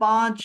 5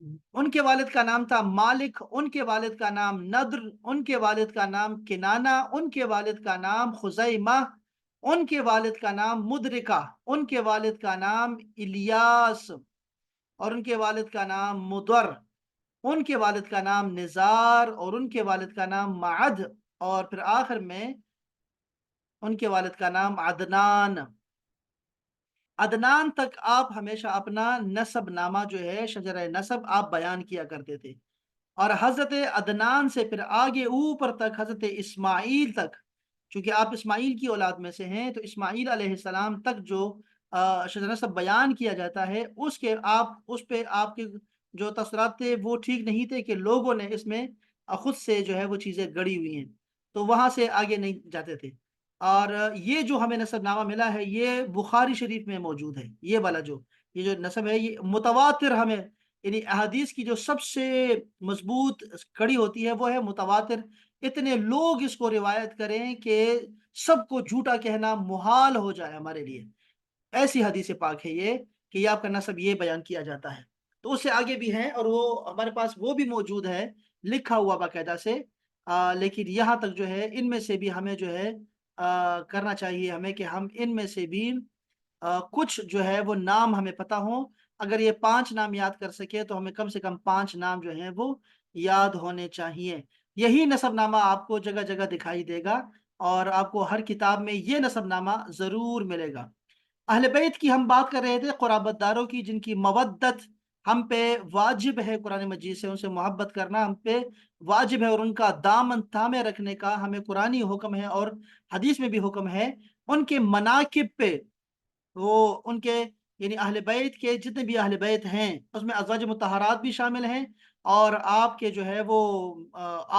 ان کے والد کا نام تھا مالک، ان کے والد کا نام نضر، ان کے والد کا نام کنانا، ان کے والد کا نام خزیمہ، ان کے والد کا نام مدرکہ، ان کے والد کا نام الیاس، اور ان کے والد کا نام مدر، ان کے والد کا نام نزار، اور ان کے والد کا نام معد، اور پھر آخر میں ان کے والد کا نام عدنان۔ عدنان تک آپ ہمیشہ اپنا نسب نامہ جو ہے، شجرہ نسب آپ بیان کیا کرتے تھے، اور حضرت عدنان سے پھر آگے اوپر تک حضرت اسماعیل تک، چونکہ آپ اسماعیل کی اولاد میں سے ہیں، تو اسماعیل علیہ السلام تک جو شجرہ نسب بیان کیا جاتا ہے، اس پہ آپ کے جو تاثرات تھے وہ ٹھیک نہیں تھے، کہ لوگوں نے اس میں خود سے جو ہے وہ چیزیں گڑی ہوئی ہیں، تو وہاں سے آگے نہیں جاتے تھے۔ اور یہ جو ہمیں نسب نامہ ملا ہے، یہ بخاری شریف میں موجود ہے، یہ والا یہ جو نسب ہے، یہ متواتر ہمیں، یعنی احادیث کی جو سب سے مضبوط کڑی ہوتی ہے وہ ہے متواتر۔ اتنے لوگ اس کو روایت کریں کہ سب کو جھوٹا کہنا محال ہو جائے ہمارے لیے، ایسی حدیث پاک ہے یہ، کہ یہ آپ کا نسب یہ بیان کیا جاتا ہے۔ تو اس سے آگے بھی ہیں، اور وہ ہمارے پاس وہ بھی موجود ہے لکھا ہوا باقاعدہ سے، لیکن یہاں تک جو ہے ان میں سے بھی ہمیں جو ہے کرنا چاہیے ہمیں، کہ ہم ان میں سے بھی کچھ جو ہے وہ نام ہمیں پتہ ہوں۔ اگر یہ 5 نام یاد کر سکے تو ہمیں کم سے کم 5 نام جو ہیں وہ یاد ہونے چاہیے۔ یہی نسب نامہ آپ کو جگہ جگہ دکھائی دے گا، اور آپ کو ہر کتاب میں یہ نسب نامہ ضرور ملے گا۔ اہل بیت کی ہم بات کر رہے تھے، قرابت داروں کی، جن کی مودت ہم پہ واجب ہے، قرآن مجید سے ان سے محبت کرنا ہم پہ واجب ہے، اور ان کا دامن تھامے رکھنے کا ہمیں قرآنی حکم ہے اور حدیث میں بھی حکم ہے۔ ان کے مناقب پہ، وہ ان کے یعنی اہل بیت کے جتنے بھی اہل بیت ہیں، اس میں ازواج مطہرات بھی شامل ہیں، اور آپ کے جو ہے وہ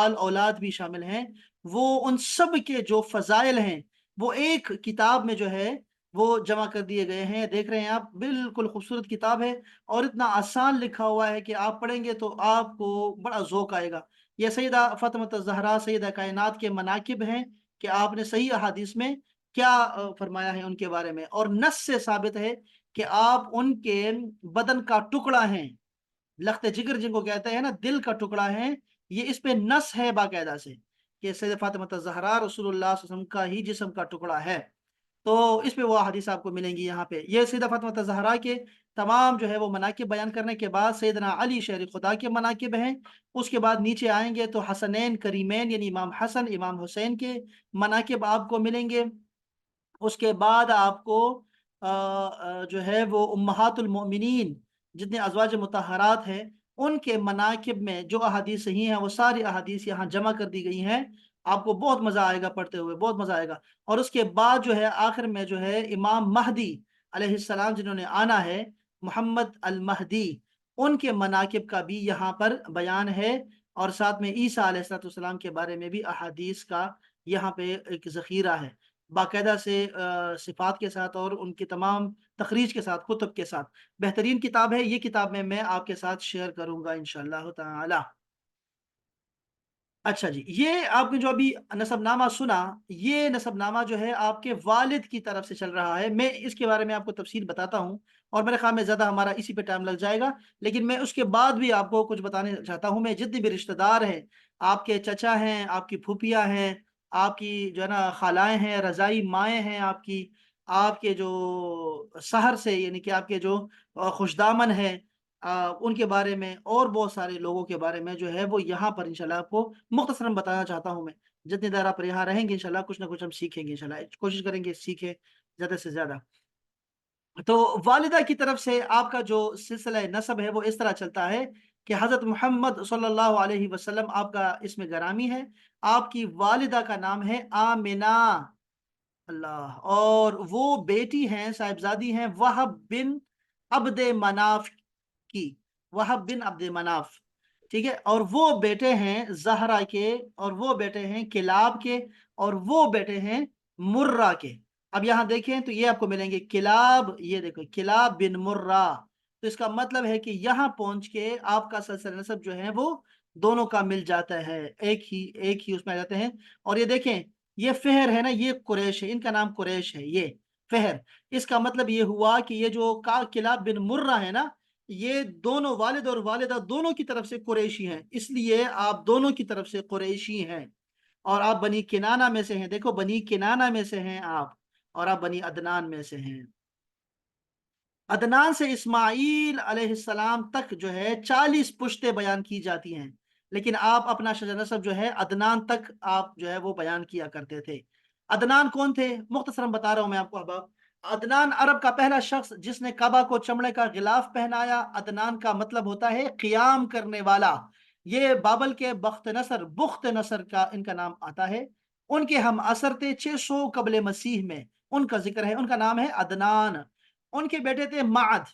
آل اولاد بھی شامل ہیں۔ وہ ان سب کے جو فضائل ہیں وہ ایک کتاب میں جو ہے وہ جمع کر دیے گئے ہیں، دیکھ رہے ہیں آپ، بالکل خوبصورت کتاب ہے، اور اتنا آسان لکھا ہوا ہے کہ آپ پڑھیں گے تو آپ کو بڑا ذوق آئے گا۔ یہ سیدہ فاطمہ الزہرا سیدہ کائنات کے مناقب ہیں، کہ آپ نے صحیح احادیث میں کیا فرمایا ہے ان کے بارے میں، اور نص سے ثابت ہے کہ آپ ان کے بدن کا ٹکڑا ہیں، لخت جگر جن کو کہتے ہیں نا، دل کا ٹکڑا ہے۔ یہ اس پہ نص ہے باقاعدہ سے، کہ سیدہ فاطمہ الزہرا رسول اللہ صلی اللہ علیہ وسلم کا ہی جسم کا ٹکڑا ہے۔ تو اس پہ وہ حدیث آپ کو ملیں گی یہاں پہ۔ یہ سیدہ فاطمہ الزہرا کے تمام جو ہے وہ مناقب بیان کرنے کے بعد سیدنا علی شہر خدا کے مناقب ہیں۔ اس کے بعد نیچے آئیں گے تو حسنین کریمین یعنی امام حسن امام حسین کے مناقب آپ کو ملیں گے۔ اس کے بعد آپ کو جو ہے وہ امہات المؤمنین، جتنے ازواج مطہرات ہیں، ان کے مناقب میں جو احادیث صحیح ہیں وہ ساری احادیث یہاں جمع کر دی گئی ہیں۔ آپ کو بہت مزہ آئے گا پڑھتے ہوئے، بہت مزہ آئے گا۔ اور اس کے بعد جو ہے آخر میں جو ہے امام مہدی علیہ السلام جنہوں نے آنا ہے، محمد المہدی، ان کے مناقب کا بھی یہاں پر بیان ہے، اور ساتھ میں عیسیٰ علیہ السلام کے بارے میں بھی احادیث کا یہاں پہ ایک ذخیرہ ہے، باقاعدہ سے صفات کے ساتھ اور ان کی تمام تخریج کے ساتھ، کتب کے ساتھ۔ بہترین کتاب ہے یہ کتاب، میں آپ کے ساتھ شیئر کروں گا انشاءاللہ تعالی۔ اچھا جی، یہ آپ نے جو ابھی نسب نامہ سنا، یہ نسب نامہ جو ہے آپ کے والد کی طرف سے چل رہا ہے۔ میں اس کے بارے میں آپ کو تفصیل بتاتا ہوں، اور میرے خیال میں زیادہ ہمارا اسی پہ ٹائم لگ جائے گا، لیکن میں اس کے بعد بھی آپ کو کچھ بتانے چاہتا ہوں۔ میں جتنے بھی رشتہ دار ہیں، آپ کے چچا ہیں، آپ کی پھوپھیاں ہیں، آپ کی جو ہے نا خالائیں ہیں، رضائی مائیں ہیں آپ کی، آپ کے جو سحر سے یعنی کہ آپ کے جو خوش دامن ہیں، ان کے بارے میں، اور بہت سارے لوگوں کے بارے میں جو ہے وہ یہاں پر انشاءاللہ آپ کو مختصراً بتانا چاہتا ہوں۔ میں جتنی دیر آپ یہاں رہیں گے انشاءاللہ کچھ نہ کچھ ہم سیکھیں گے، انشاءاللہ کوشش کریں گے سیکھیں زیادہ سے زیادہ۔ تو والدہ کی طرف سے آپ کا جو سلسلہ نسب ہے وہ اس طرح چلتا ہے کہ حضرت محمد صلی اللہ علیہ وسلم آپ کا اسم گرامی ہے، آپ کی والدہ کا نام ہے آمنہ، اللہ، اور وہ بیٹی ہیں، صاحبزادی ہیں وہب بن عبد مناف کی، وہب بن عبد مناف، ٹھیک ہے، اور وہ بیٹے ہیں زہرا کے، اور وہ بیٹے ہیں کلاب کے، اور وہ بیٹے ہیں مرہ کے۔ اب یہاں دیکھیں تو یہ آپ کو ملیں گے کلاب، یہ دیکھو کلاب بن مرہ، تو اس کا مطلب ہے کہ یہاں پہنچ کے آپ کا سلسلہ نسب جو ہے وہ دونوں کا مل جاتا ہے، ایک ہی اس میں آ جاتے ہیں۔ اور یہ دیکھیں، یہ فہر ہے نا، یہ قریش ہے، ان کا نام قریش ہے، یہ فہر، اس کا مطلب یہ ہوا کہ یہ جو کلاب بن مرہ ہے نا، یہ دونوں والد اور والدہ دونوں کی طرف سے قریشی ہیں، اس لیے آپ دونوں کی طرف سے قریشی ہیں، اور آپ بنی کنانہ میں سے ہیں، دیکھو بنی کنانہ میں سے ہیں آپ، اور آپ بنی عدنان میں سے ہیں۔ عدنان سے اسماعیل علیہ السلام تک جو ہے 40 پشتیں بیان کی جاتی ہیں، لیکن آپ اپنا شجر نسب جو ہے عدنان تک آپ جو ہے وہ بیان کیا کرتے تھے۔ عدنان کون تھے؟ مختصراً بتا رہا ہوں میں آپ کو احباب۔ عدنان عرب کا پہلا شخص جس نے کعبہ کو چمڑے کا غلاف پہنایا۔ عدنان کا مطلب ہوتا ہے قیام کرنے والا۔ یہ بابل کے بخت نصر کا ان کا نام آتا ہے۔ ان کے ہم عصر تھے 600 قبل مسیح میں، ان کا ذکر ہے، ان کا نام ہے عدنان۔ ان کے بیٹے تھے معد،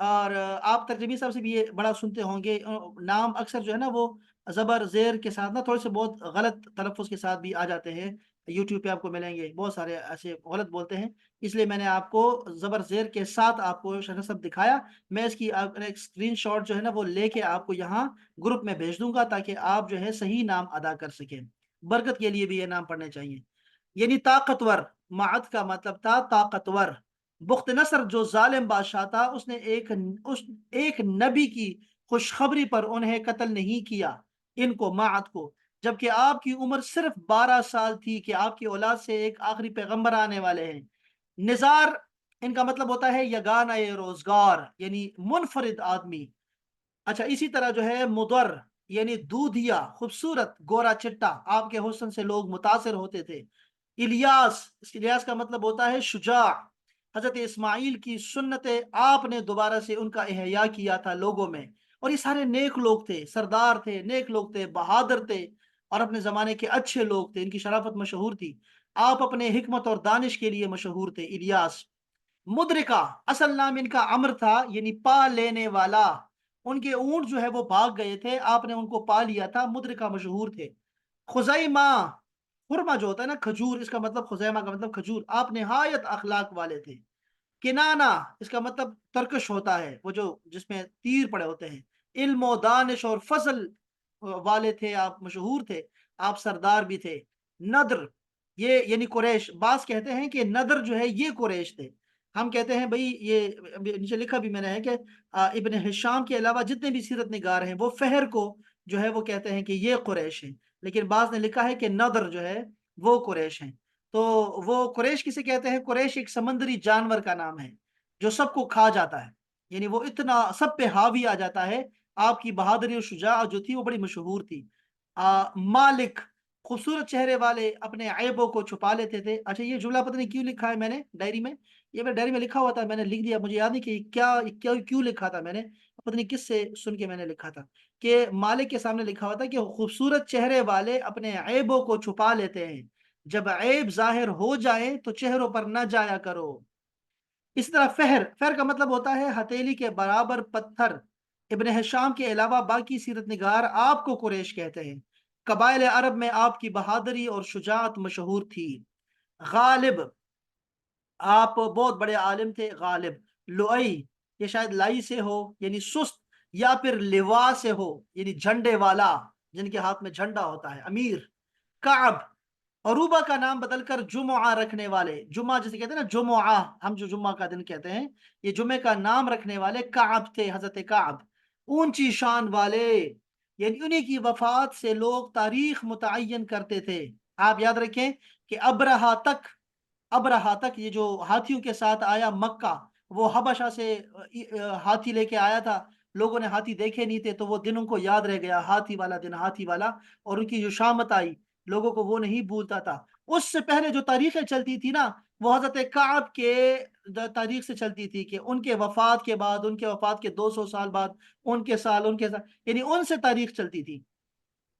اور آپ ترجمی صاحب سے بھی یہ بڑا سنتے ہوں گے، نام اکثر جو ہے نا وہ زبر زیر کے ساتھ نا تھوڑے سے بہت غلط تلفظ کے ساتھ بھی آ جاتے ہیں۔ یوٹیوب پہ آپ کو ملیں گے بہت سارے ایسے غلط بولتے ہیں، اس لیے میں نے آپ کو زبر زیر کے ساتھ آپ کو شرح سب دکھایا۔ میں اس کی ایک اسکرین شاٹ جو ہے نا وہ لے کے آپ کو یہاں گروپ میں بھیج دوں گا، تاکہ آپ جو ہے صحیح نام ادا کر سکیں۔ برکت کے لیے بھی یہ نام پڑھنے چاہیے۔ یعنی طاقتور، معد کا مطلب تھا طاقتور۔ بخت نصر جو ظالم بادشاہ تھا، اس نے ایک نبی کی خوشخبری پر انہیں قتل نہیں کیا، ان کو معد کو، جبکہ آپ کی عمر صرف 12 سال تھی کہ آپ کی اولاد سے ایک آخری پیغمبر آنے والے ہیں۔ نزار ان کا مطلب ہوتا ہے یگانہ روزگار، یعنی منفرد آدمی۔ اچھا، اسی طرح جو ہے مدر یعنی دودھیا، خوبصورت گورا چٹا، آپ کے حسن سے لوگ متاثر ہوتے تھے۔ الیاس کا مطلب ہوتا ہے شجاع۔ حضرت اسماعیل کی سنت آپ نے دوبارہ سے ان کا احیاء کیا تھا لوگوں میں، اور یہ سارے نیک لوگ تھے، سردار تھے، نیک لوگ تھے، بہادر تھے، اور اپنے زمانے کے اچھے لوگ تھے، ان کی شرافت مشہور تھی۔ آپ اپنے حکمت اور دانش کے لیے مشہور تھے۔ الیاس مدرکہ اصل نام ان کا عمر تھا، یعنی پا لینے والا۔ ان کے اونٹ جو ہے وہ بھاگ گئے تھے، آپ نے ان کو پا لیا تھا، مدرکہ مشہور تھے۔ خزیمہ، خرما جو ہوتا ہے نا کھجور، اس کا مطلب خزیمہ کا مطلب کھجور، آپ نہایت اخلاق والے تھے۔ کنانا اس کا مطلب ترکش ہوتا ہے، وہ جو جس میں تیر پڑے ہوتے ہیں۔ علم و دانش اور فضل والے تھے آپ، مشہور تھے، آپ سردار بھی تھے۔ ندر یہ یعنی قریش، بعض کہتے ہیں کہ ندر جو ہے یہ قریش تھے، ہم کہتے ہیں بھئی یہ نیچے لکھا بھی میں نے ہے کہ ابن ہشام کے علاوہ جتنے بھی سیرت نگار ہیں وہ فہر کو جو ہے وہ کہتے ہیں کہ یہ قریش ہیں، لیکن بعض نے لکھا ہے کہ ندر جو ہے وہ قریش ہیں۔ تو وہ قریش کسے کہتے ہیں؟ قریش ایک سمندری جانور کا نام ہے جو سب کو کھا جاتا ہے، یعنی وہ اتنا سب پہ حاوی آ جاتا ہے۔ آپ کی بہادری اور شجاعت جو تھی وہ بڑی مشہور تھی۔ مالک خوبصورت چہرے والے، اپنے عیبوں کو چھپا لیتے تھے۔ اچھا، یہ جملہ پتہ نہیں کیوں لکھا ہے میں نے ڈائری میں، یہ میں ڈائری میں لکھا ہوا تھا، میں نے لکھ دیا، مجھے یاد نہیں کہ کیوں لکھا تھا میں نے، پتہ نہیں کس سے سن کے میں نے لکھا تھا، کہ مالک کے سامنے لکھا ہوا تھا کہ خوبصورت چہرے والے اپنے عیبوں کو چھپا لیتے ہیں، جب عیب ظاہر ہو جائے تو چہروں پر نہ جایا کرو۔ اسی طرح فہر کا مطلب ہوتا ہے ہتھیلی کے برابر پتھر۔ ابن ہشام کے علاوہ باقی سیرت نگار آپ کو قریش کہتے ہیں۔ قبائل عرب میں آپ کی بہادری اور شجاعت مشہور تھی۔ غالب، آپ بہت بڑے عالم تھے۔ غالب لؤئی، یہ شاید لائی سے ہو یعنی سست، یا پھر لوا سے ہو یعنی جھنڈے والا، جن کے ہاتھ میں جھنڈا ہوتا ہے، امیر۔ کعب، عروبہ کا نام بدل کر جمعہ رکھنے والے، جمعہ جسے کہتے ہیں نا جمعہ، ہم جو جمعہ کا دن کہتے ہیں، یہ جمعہ کا نام رکھنے والے کعب تھے، حضرت کعب۔ اونچی شان والے، یعنی انہی کی وفات سے لوگ تاریخ متعین کرتے تھے۔ آپ یاد رکھیں کہ ابرہا تک یہ جو ہاتھیوں کے ساتھ آیا مکہ، وہ حبشہ سے ہاتھی لے کے آیا تھا، لوگوں نے ہاتھی دیکھے نہیں تھے تو وہ دن ان کو یاد رہ گیا، ہاتھی والا دن، ہاتھی والا، اور ان کی جو شامت آئی لوگوں کو وہ نہیں بھولتا تھا۔ اس سے پہلے جو تاریخیں چلتی تھی نا وہ حضرت کعب کے تاریخ سے چلتی تھی، کہ ان کے وفات کے بعد، ان کے وفات کے 200 سال بعد، ان کے سال یعنی ان سے تاریخ چلتی تھی۔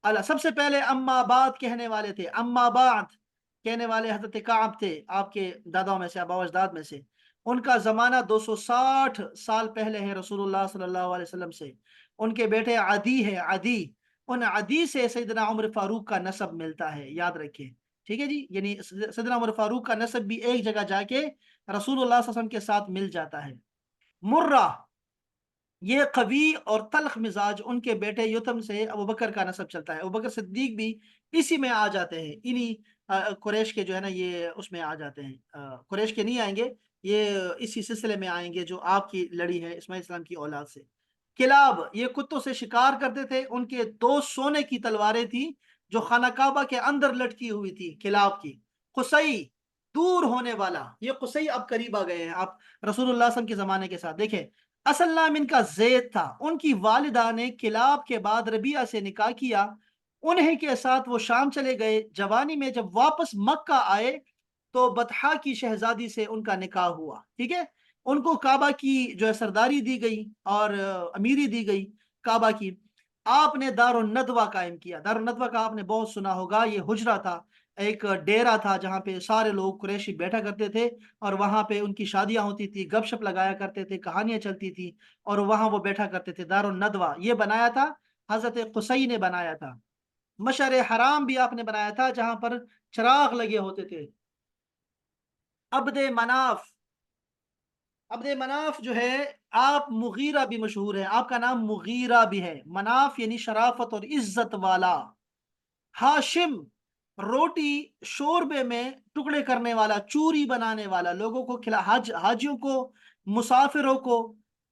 اللہ سب سے پہلے اما بعد کہنے والے تھے، اما بعد کہنے والے حضرت کعب تھے، آپ کے داداؤں میں سے، آباء و اجداد میں سے۔ ان کا زمانہ 260 سال پہلے ہے رسول اللہ صلی اللہ علیہ وسلم سے۔ ان کے بیٹے عدی ہے، عدی، ان عدی سے سیدنا عمر فاروق کا نسب ملتا ہے، یاد رکھیں، ٹھیک ہے جی؟ یعنی سیدنا عمر فاروق کا نسب بھی ایک جگہ جا کے رسول اللہ صلی اللہ علیہ وسلم کے ساتھ مل جاتا ہے۔ مرہ، یہ قوی اور تلخ مزاج، ان کے بیٹے یتم سے ابوبکر کا نسب چلتا ہے، ابوبکر صدیق بھی اسی میں آ جاتے ہیں، انہی قریش کے جو ہے نا یہ اس میں آ جاتے ہیں، قریش کے نہیں آئیں گے، یہ اسی سلسلے میں آئیں گے جو آپ کی لڑی ہے اسماعیل السلام کی اولاد سے۔ کلاب یہ کتوں سے شکار کرتے تھے، ان کے دو سونے کی تلواریں تھیں جو خانہ کعبہ کے اندر لٹکی ہوئی تھی کلاب کی۔ قصی دور ہونے والا، یہ قصی اب قریب آ گئے ہیں آپ رسول اللہ صلی اللہ علیہ وسلم کے زمانے کے ساتھ۔ دیکھیں اصل نام ان کا زید تھا، ان کی والدہ نے کلاب کے بعد ربیعہ سے نکاح کیا، انہیں کے ساتھ وہ شام چلے گئے۔ جوانی میں جب واپس مکہ آئے تو بطحا کی شہزادی سے ان کا نکاح ہوا، ٹھیک ہے۔ ان کو کعبہ کی جو ہے سرداری دی گئی اور امیری دی گئی کعبہ کی۔ آپ نے دار الندوہ قائم کیا۔ دار الندوہ کا آپ نے بہت سنا ہوگا، یہ حجرہ تھا، ایک ڈیرا تھا جہاں پہ سارے لوگ قریشی بیٹھا کرتے تھے اور وہاں پہ ان کی شادیاں ہوتی تھی، گپ شپ لگایا کرتے تھے، کہانیاں چلتی تھی اور وہاں وہ بیٹھا کرتے تھے۔ دار الندوہ یہ بنایا تھا حضرت قصی نے بنایا تھا۔ مشعر حرام بھی آپ نے بنایا تھا جہاں پر چراغ لگے ہوتے تھے۔ عبد مناف، عبد مناف جو ہے، آپ مغیرہ بھی مشہور ہے، آپ کا نام مغیرہ بھی ہے۔ مناف یعنی شرافت اور عزت والا۔ ہاشم روٹی شوربے میں ٹکڑے کرنے والا، چوری بنانے والا، لوگوں کو حاجیوں کو، مسافروں کو۔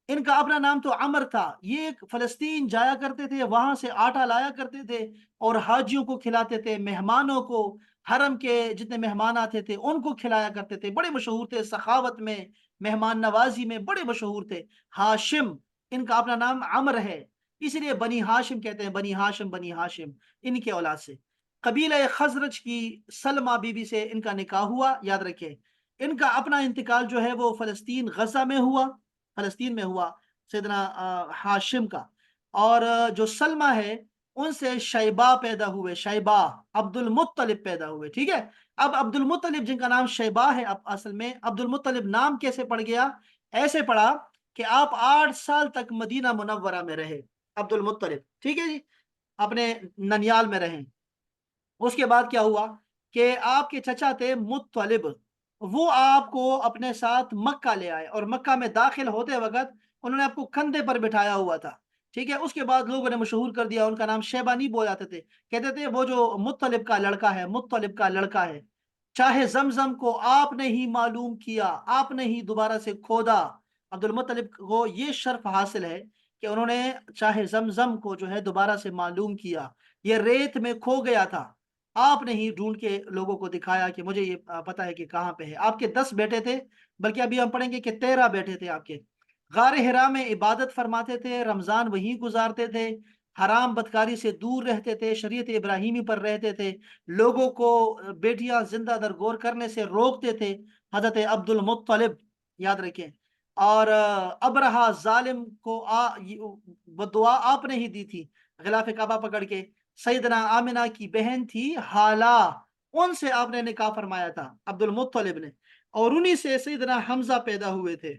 ان کا اپنا نام تو عمر تھا، یہ فلسطین جایا کرتے تھے، وہاں سے آٹا لایا کرتے تھے اور حاجیوں کو کھلاتے تھے، مہمانوں کو، حرم کے جتنے مہمان آتے تھے ان کو کھلایا کرتے تھے، بڑے مشہور تھے سخاوت میں، مہمان نوازی میں بڑے مشہور تھے۔ ہاشم، ان کا اپنا نام عمر ہے، اسی لیے بنی ہاشم کہتے ہیں، بنی ہاشم، بنی ہاشم ان کے اولاد سے۔ قبیلہ خزرج کی سلمہ بی بی سے ان کا نکاح ہوا، یاد رکھیں۔ ان کا اپنا انتقال جو ہے وہ فلسطین غزہ میں ہوا، فلسطین میں ہوا سیدنا ہاشم کا۔ اور جو سلمہ ہے ان سے شیبہ پیدا ہوئے، شیبہ عبد المطلب پیدا ہوئے، ٹھیک ہے۔ اب عبد المطلب جن کا نام شیبہ ہے، اب اصل میں عبد المطلب نام کیسے پڑ گیا؟ ایسے پڑا کہ آپ 8 سال تک مدینہ منورہ میں رہے عبد المطلب، ٹھیک ہے جی، اپنے ننیال میں رہیں۔ اس کے بعد کیا ہوا کہ آپ کے چچا تھے مطلب، وہ آپ کو اپنے ساتھ مکہ لے آئے اور مکہ میں داخل ہوتے وقت انہوں نے آپ کو کندھے پر بٹھایا ہوا تھا، ٹھیک ہے۔ اس کے بعد لوگوں نے مشہور کر دیا، ان کا نام شیبہ نہیں بولاتے تھے، کہتے تھے وہ جو مطلب کا لڑکا ہے، مطلب کا لڑکا ہے۔ چاہے زمزم کو آپ نے ہی معلوم کیا، آپ نے ہی دوبارہ سے کھودا۔ عبد المطلب کو یہ شرف حاصل ہے کہ انہوں نے چاہے زمزم کو جو ہے دوبارہ سے معلوم کیا، یہ ریت میں کھو گیا تھا، آپ نے ہی ڈھونڈ کے لوگوں کو دکھایا کہ مجھے یہ پتا ہے کہ کہاں پہ ہے۔ آپ کے 10 بیٹے تھے، بلکہ ابھی ہم پڑھیں گے کہ 13 بیٹے تھے آپ کے۔ غار حرا میں عبادت فرماتے تھے، رمضان وہیں گزارتے تھے، حرام بدکاری سے دور رہتے تھے، شریعت ابراہیمی پر رہتے تھے، لوگوں کو بیٹیاں زندہ درگور کرنے سے روکتے تھے، حضرت عبد المطلب، یاد رکھیں۔ اور ابرہا ظالم کو بدعا آپ نے ہی دی تھی غلاف کعبہ پکڑ کے۔ سیدنا آمنہ کی بہن تھی حالہ، ان سے آپ نے نکاح فرمایا تھا عبد المطلب نے، اور انہی سے سیدنا حمزہ پیدا ہوئے تھے،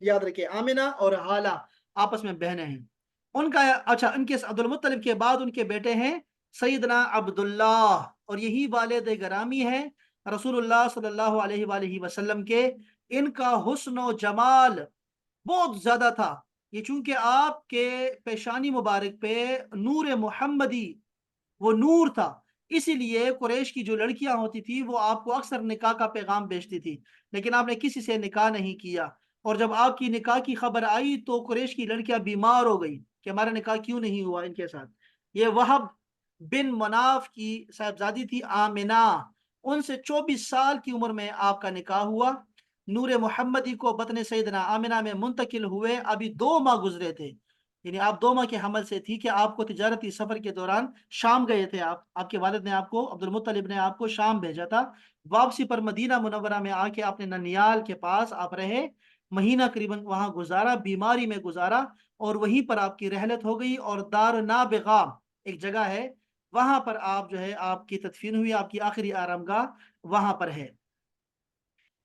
یاد رکھیں۔ آمنہ اور حالہ آپس میں بہنیں ہیں ان کا۔ اچھا، ان کے عبد المطلب کے بعد ان کے بیٹے ہیں سیدنا عبداللہ، اور یہی والد گرامی ہیں رسول اللہ صلی اللہ علیہ وآلہ وسلم کے۔ ان کا حسن و جمال بہت زیادہ تھا، یہ چونکہ آپ کے پیشانی مبارک پہ نور محمدی، وہ نور تھا، اسی لیے قریش کی جو لڑکیاں ہوتی تھی وہ آپ کو اکثر نکاح کا پیغام بھیجتی تھی، لیکن آپ نے کسی سے نکاح نہیں کیا۔ اور جب آپ کی نکاح کی خبر آئی تو قریش کی لڑکیاں بیمار ہو گئی کہ ہمارا نکاح کیوں نہیں ہوا ان کے ساتھ۔ یہ وہب بن مناف کی صاحبزادی تھی آمنہ، ان سے 24 سال کی عمر میں آپ کا نکاح ہوا۔ نور محمدی کو بطن سیدنا آمنہ میں منتقل ہوئے ابھی 2 ماہ گزرے تھے، یعنی آپ 2 ماہ کے حمل سے تھی کہ آپ کو تجارتی سفر کے دوران شام گئے تھے، آپ کے والد نے آپ کو، عبد المطلب نے آپ کو شام بھیجا تھا۔ واپسی پر مدینہ منورہ میں آ کے آپ نے ننیال کے پاس آپ رہے، مہینہ قریباً وہاں گزارا، بیماری میں گزارا، اور وہیں پر آپ کی رحلت ہو گئی، اور دار نابغہ ایک جگہ ہے وہاں پر آپ جو ہے آپ کی تدفین ہوئی، آپ کی آخری آرام گاہ وہاں پر ہے۔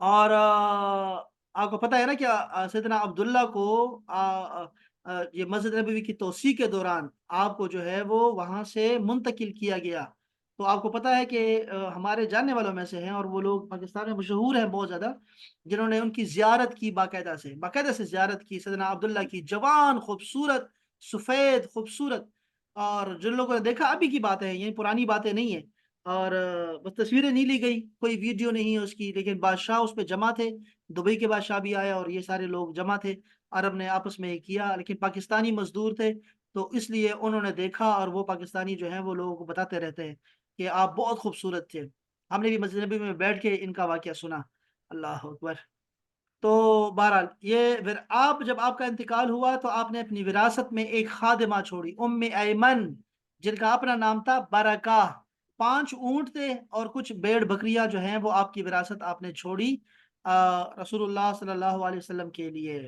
اور آپ کو پتہ ہے نا کہ سیدنا عبداللہ کو یہ مسجد نبوی کی توسیع کے دوران آپ کو جو ہے وہ وہاں سے منتقل کیا گیا۔ تو آپ کو پتہ ہے کہ ہمارے جاننے والوں میں سے ہیں، اور وہ لوگ پاکستان میں مشہور ہیں بہت زیادہ، جنہوں نے ان کی زیارت کی، باقاعدہ سے زیارت کی سیدنا عبداللہ کی، جوان، خوبصورت، سفید، خوبصورت۔ اور جن لوگوں نے دیکھا، ابھی کی باتیں ہیں، یہ پرانی باتیں نہیں ہیں، اور بس تصویریں نہیں لی گئی، کوئی ویڈیو نہیں ہے اس کی، لیکن بادشاہ اس پہ جمع تھے، دبئی کے بادشاہ بھی آیا اور یہ سارے لوگ جمع تھے، عرب نے آپس میں یہ کیا، لیکن پاکستانی مزدور تھے تو اس لیے انہوں نے دیکھا، اور وہ پاکستانی جو ہیں وہ لوگوں کو بتاتے رہتے ہیں کہ آپ بہت خوبصورت تھے۔ ہم نے بھی مسجد نبی میں بیٹھ کے ان کا واقعہ سنا۔ اللہ اکبر۔ تو بہرحال یہ پھر جب آپ کا انتقال ہوا تو آپ نے اپنی وراثت میں ایک خادمہ چھوڑی، ام ایمن، جن کا اپنا نام تھا برکہ۔ 5 اونٹ تھے اور کچھ بھیڑ بکریاں جو ہیں وہ آپ کی وراثت آپ نے چھوڑی رسول اللہ صلی اللہ علیہ وسلم کے لیے۔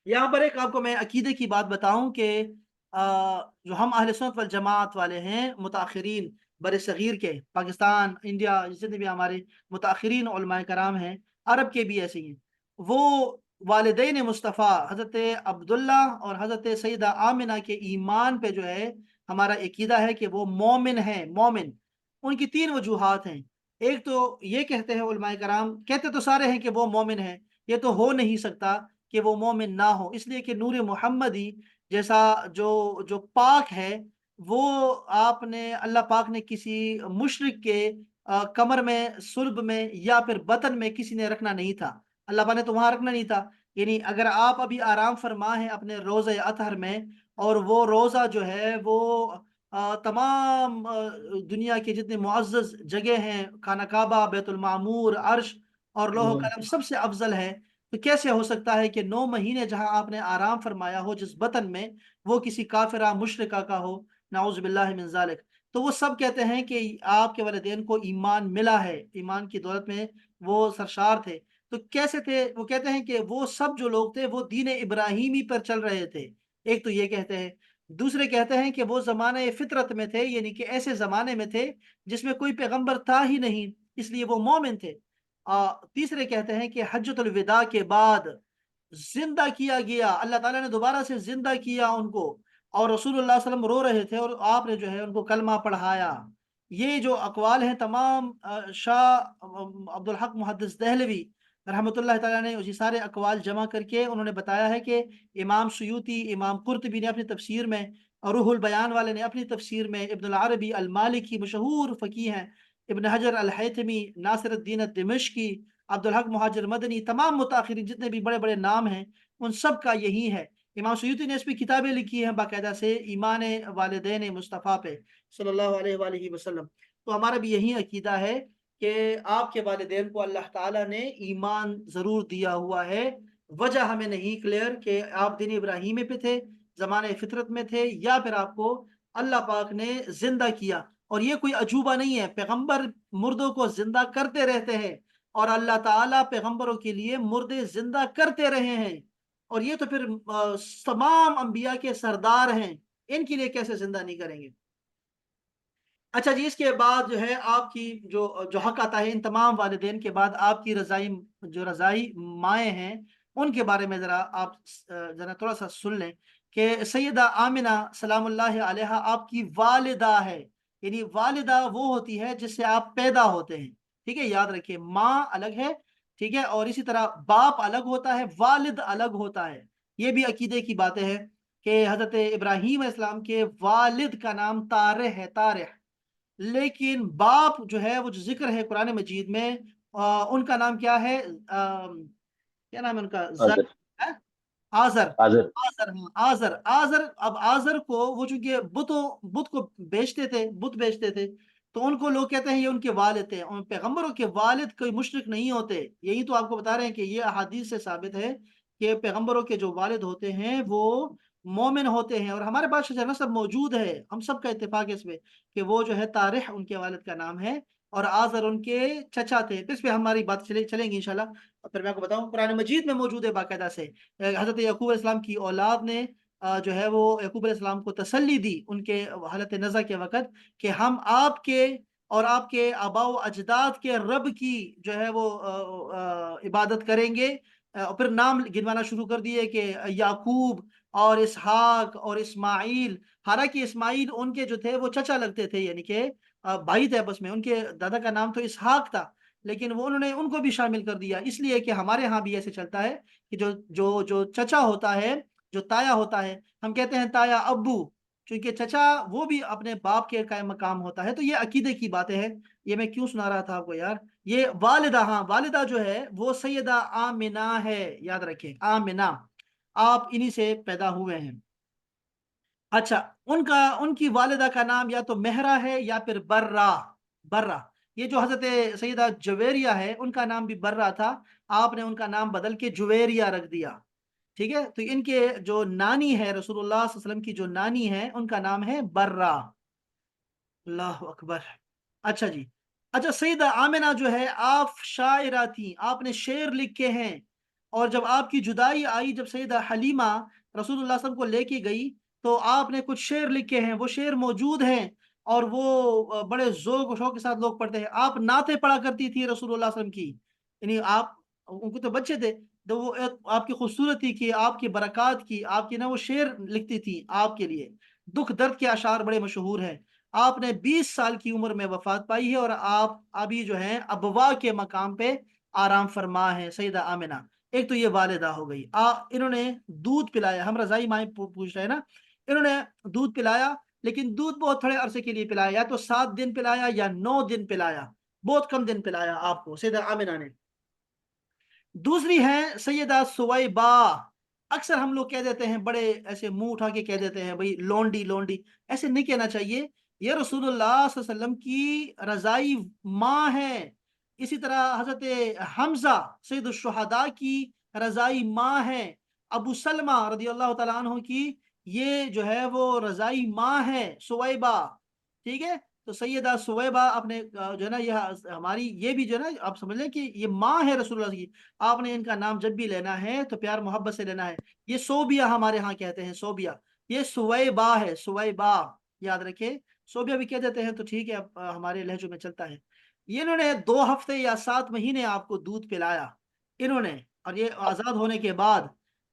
یہاں پر ایک آپ کو میں عقیدے کی بات بتاؤں کہ جو ہم اہل سنت والجماعت والے ہیں، متاخرین بر صغیر کے، پاکستان، انڈیا، جتنے بھی ہمارے متاخرین علماء کرام ہیں، عرب کے بھی ایسے ہی ہیں، وہ والدین مصطفیٰ حضرت عبداللہ اور حضرت سیدہ آمنہ کے ایمان پہ جو ہے ہمارا عقیدہ ہے کہ وہ مومن ہیں۔ مومن ان کی 3 وجوہات ہیں۔ ایک تو یہ کہتے ہیں علماء کرام، کہتے تو سارے ہیں کہ وہ مومن ہیں، یہ تو ہو نہیں سکتا کہ وہ مومن نہ ہو، اس لیے کہ نور محمدی جیسا جو پاک ہے، وہ آپ نے اللہ پاک نے کسی مشرک کے کمر میں، صلب میں یا پھر بطن میں کسی نے رکھنا نہیں تھا، اللہ پاک نے تو وہاں رکھنا نہیں تھا۔ یعنی اگر آپ ابھی آرام فرما ہیں اپنے روزہ اطہر میں، اور وہ روزہ جو ہے وہ تمام دنیا کے جتنے معزز جگہ ہیں، خانہ کعبہ، بیت المعمور، عرش اور لوح و قلم سب سے افضل ہے، تو کیسے ہو سکتا ہے کہ 9 مہینے جہاں آپ نے آرام فرمایا ہو جس بطن میں، وہ کسی کافرہ مشرکہ کا ہو؟ نعوذ باللہ من ذالک۔ تو وہ سب کہتے ہیں کہ آپ کے والدین کو ایمان ملا ہے، ایمان کی دولت میں وہ سرشار تھے۔ تو کیسے تھے؟ وہ کہتے ہیں کہ وہ سب جو لوگ تھے وہ دین ابراہیمی پر چل رہے تھے، ایک تو یہ کہتے ہیں۔ دوسرے کہتے ہیں کہ وہ زمانہ فطرت میں تھے، یعنی کہ ایسے زمانے میں تھے جس میں کوئی پیغمبر تھا ہی نہیں، اس لیے وہ مومن تھے۔ تیسرے کہتے ہیں کہ حجۃ الوداع کے بعد زندہ کیا گیا، اللہ تعالیٰ نے دوبارہ سے زندہ کیا ان کو، اور رسول اللہ صلی اللہ علیہ وسلم رو رہے تھے اور آپ نے جو ہے ان کو کلمہ پڑھایا۔ یہ جو اقوال ہیں تمام، شاہ عبدالحق محدث دہلوی رحمۃ اللہ تعالیٰ نے یہ سارے اقوال جمع کر کے انہوں نے بتایا ہے کہ امام سیوطی، امام قرطبی نے اپنی تفسیر میں، اور روح البیان والے نے اپنی تفسیر میں، ابن العربی المالکی مشہور فقیہ ہیں، ابن حجر الحیثمی، ناصر الدین الدمشقی، عبدالحق مہاجر مدنی، تمام متاخرین جتنے بھی بڑے بڑے نام ہیں ان سب کا یہی ہے۔ امام سیوطی نے اس پہ کتابیں لکھی ہیں باقاعدہ سے ایمان والدین مصطفیٰ پہ صلی اللہ علیہ وآلہ وسلم۔ تو ہمارا بھی یہی عقیدہ ہے کہ آپ کے والدین کو اللہ تعالیٰ نے ایمان ضرور دیا ہوا ہے، وجہ ہمیں نہیں کلیئر کہ آپ دین ابراہیمی پہ تھے، زمانے فطرت میں تھے، یا پھر آپ کو اللہ پاک نے زندہ کیا۔ اور یہ کوئی عجوبہ نہیں ہے، پیغمبر مردوں کو زندہ کرتے رہتے ہیں، اور اللہ تعالیٰ پیغمبروں کے لیے مردے زندہ کرتے رہے ہیں، اور یہ تو پھر تمام انبیاء کے سردار ہیں، ان کے لیے کیسے زندہ نہیں کریں گے؟ اچھا جی، اس کے بعد جو ہے آپ کی جو حق آتا ہے ان تمام والدین کے بعد، آپ کی رضائی مائیں ہیں، ان کے بارے میں ذرا آپ ذرا تھوڑا سا سن لیں کہ سیدہ آمنہ سلام اللہ علیہا آپ کی والدہ ہے، یعنی والدہ وہ ہوتی ہے جس سے آپ پیدا ہوتے ہیں، ٹھیک ہے؟ یاد رکھیے، ماں الگ ہے، ٹھیک ہے، اور اسی طرح باپ الگ ہوتا ہے، والد الگ ہوتا ہے۔ یہ بھی عقیدے کی باتیں ہیں کہ حضرت ابراہیم علیہ السلام کے والد کا نام طارح ہے، طارح، لیکن باپ جو ہے وہ جو ذکر ہے قرآن مجید میں، ان کا نام کیا ہے؟ کیا نام ہے ان کا؟ حاضر ہے؟ آزر۔ حاضر آزر، ہاں آزر، آزر۔ اب آزر کو وہ چونکہ بت کو بیچتے تھے، بت بیچتے تھے، تو ان کو لوگ کہتے ہیں یہ ان کے والد تھے۔ ان پیغمبروں کے والد کوئی مشرک نہیں ہوتے، یہی تو آپ کو بتا رہے ہیں کہ یہ احادیث سے ثابت ہے کہ پیغمبروں کے جو والد ہوتے ہیں وہ مومن ہوتے ہیں، اور ہمارے پاس شجر نسب موجود ہے، ہم سب کا اتفاق ہے اس میں کہ وہ جو ہے طارح ان کے والد کا نام ہے، اور آزر ان کے چچا تھے۔ اس پہ ہماری بات چلیں گی انشاءاللہ۔ اور پھر میں آپ کو بتاؤں قرآن مجید میں موجود ہے باقاعدہ سے، حضرت یعقوب علیہ السلام کی اولاد نے جو ہے وہ یعقوب علیہ السلام کو تسلی دی ان کے حالت نزع کے وقت کہ ہم آپ کے اور آپ کے آباء و اجداد کے رب کی جو ہے وہ عبادت کریں گے، اور پھر نام گنوانا شروع کر دیے کہ یعقوب اور اسحاق اور اسماعیل، حالانکہ اسماعیل ان کے جو تھے وہ چچا لگتے تھے، یعنی کہ بھائی تھے آپس میں، ان کے دادا کا نام تو اسحاق تھا، لیکن انہوں نے ان کو بھی شامل کر دیا، اس لیے کہ ہمارے ہاں بھی ایسے چلتا ہے کہ جو چچا ہوتا ہے، جو تایا ہوتا ہے، ہم کہتے ہیں تایا ابو، چونکہ چچا وہ بھی اپنے باپ کے قائم مقام ہوتا ہے. تو یہ عقیدے کی باتیں ہیں. یہ میں کیوں سنا رہا تھا آپ کو یار؟ یہ والدہ، ہاں والدہ جو ہے وہ سیدہ آمنہ ہے، یاد رکھیں آمنہ، آپ انہی سے پیدا ہوئے ہیں. اچھا، ان کی والدہ کا نام یا تو مہرا ہے یا پھر برہ. برہ، یہ جو حضرت سیدہ جویریہ ہے ان کا نام بھی برہ تھا، آپ نے ان کا نام بدل کے جویریہ رکھ دیا. ٹھیک ہے، تو ان کے جو نانی ہے رسول اللہ صلی اللہ علیہ وسلم کی جو نانی ہے ان کا نام ہے برہ. اللہ اکبر. اچھا جی. اچھا، سیدہ آمنہ جو ہے آپ شاعرہ تھیں، آپ نے شعر لکھے ہیں. اور جب آپ کی جدائی آئی، جب سیدہ حلیمہ رسول اللہ صلی اللہ علیہ وسلم کو لے کے گئی، تو آپ نے کچھ شعر لکھے ہیں، وہ شعر موجود ہیں اور وہ بڑے ذوق و شوق کے ساتھ لوگ پڑھتے ہیں. آپ نعتیں پڑھا کرتی تھی رسول اللہ صلی اللہ علیہ وسلم کی. یعنی آپ ان کو تو بچے تھے، تو وہ آپ کی خوبصورتی کی، آپ کی برکات کی، آپ کی نا وہ شعر لکھتی تھی آپ کے لیے. دکھ درد کے اشعار بڑے مشہور ہیں. آپ نے 20 سال کی عمر میں وفات پائی ہے اور آپ ابھی جو ہیں ابوا کے مقام پہ آرام فرما ہے سیدہ آمنہ. ایک تو یہ والدہ ہو گئی. انہوں نے دودھ پلایا، ہم رضائی مائیں پوچھ رہے ہیں نا. انہوں نے دودھ پلایا، لیکن دودھ بہت تھوڑے عرصے کے لیے پلایا، یا تو 7 دن پلایا یا 9 دن پلایا، بہت کم دن پلایا آپ کو سیدہ آمنہ نے. دوسری ہے سیدہ سویبہ. اکثر ہم لوگ کہہ دیتے ہیں، بڑے ایسے منہ اٹھا کے کہہ دیتے ہیں بھائی لونڈی لونڈی. ایسے نہیں کہنا چاہیے. یہ رسول اللہ صلی اللہ علیہ وسلم کی رضائی ماں ہے. اسی طرح حضرت حمزہ سید الشہداء کی رضائی ماں ہے. ابو سلمہ رضی اللہ تعالیٰ عنہ کی یہ جو ہے وہ رضائی ماں ہے سویبہ. ٹھیک ہے، تو سیدہ سویبہ اپنے جو ہے نا، یہ ہماری یہ بھی جو ہے نا آپ سمجھ لیں کہ یہ ماں ہے رسول اللہ کی. آپ نے ان کا نام جب بھی لینا ہے تو پیار محبت سے لینا ہے. یہ صوبیہ ہمارے ہاں کہتے ہیں، صوبیہ. یہ سویبہ ہے، سویبہ، یاد رکھے. صوبیہ بھی کہہ دیتے ہیں تو ٹھیک ہے، ہمارے لہجوں میں چلتا ہے. یہ انہوں نے 2 ہفتے یا 7 مہینے آپ کو دودھ پلایا انہوں نے. اور یہ آزاد ہونے کے بعد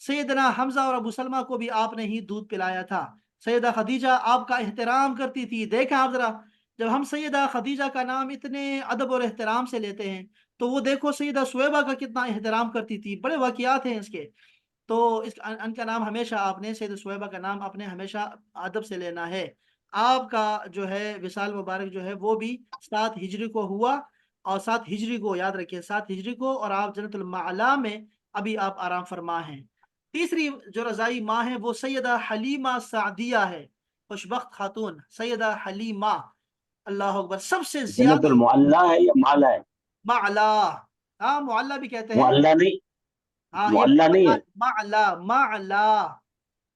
سیدنا حمزہ اور ابو سلمہ کو بھی آپ نے ہی دودھ پلایا تھا. سیدہ خدیجہ آپ کا احترام کرتی تھی. دیکھیں آپ ذرا، جب ہم سیدہ خدیجہ کا نام اتنے ادب اور احترام سے لیتے ہیں، تو وہ دیکھو سیدہ سویبہ کا کتنا احترام کرتی تھی. بڑے واقعات ہیں اس کے. تو ان کا نام ہمیشہ آپ نے، سیدہ سویبہ کا نام آپ نے ہمیشہ ادب سے لینا ہے. آپ کا جو ہے وصال مبارک جو ہے وہ بھی 7 ہجری کو ہوا، اور 7 ہجری کو یاد رکھیے، 7 ہجری کو، اور آپ جنت المعلا میں ابھی آپ آرام فرما ہیں. تیسری جو رضائی ماں ہے وہ سیدہ حلیمہ سعدیہ ہے. خوشبخت خاتون سیدہ حلیمہ. اللہ اکبر. سب سے جنت زیادہ المعلا ہے یا معلا ہے؟ معلا، ہاں معلا بھی کہتے ہیں. معلا نہیں، ہاں یہ معلا نہیں ہے. معلا، معلا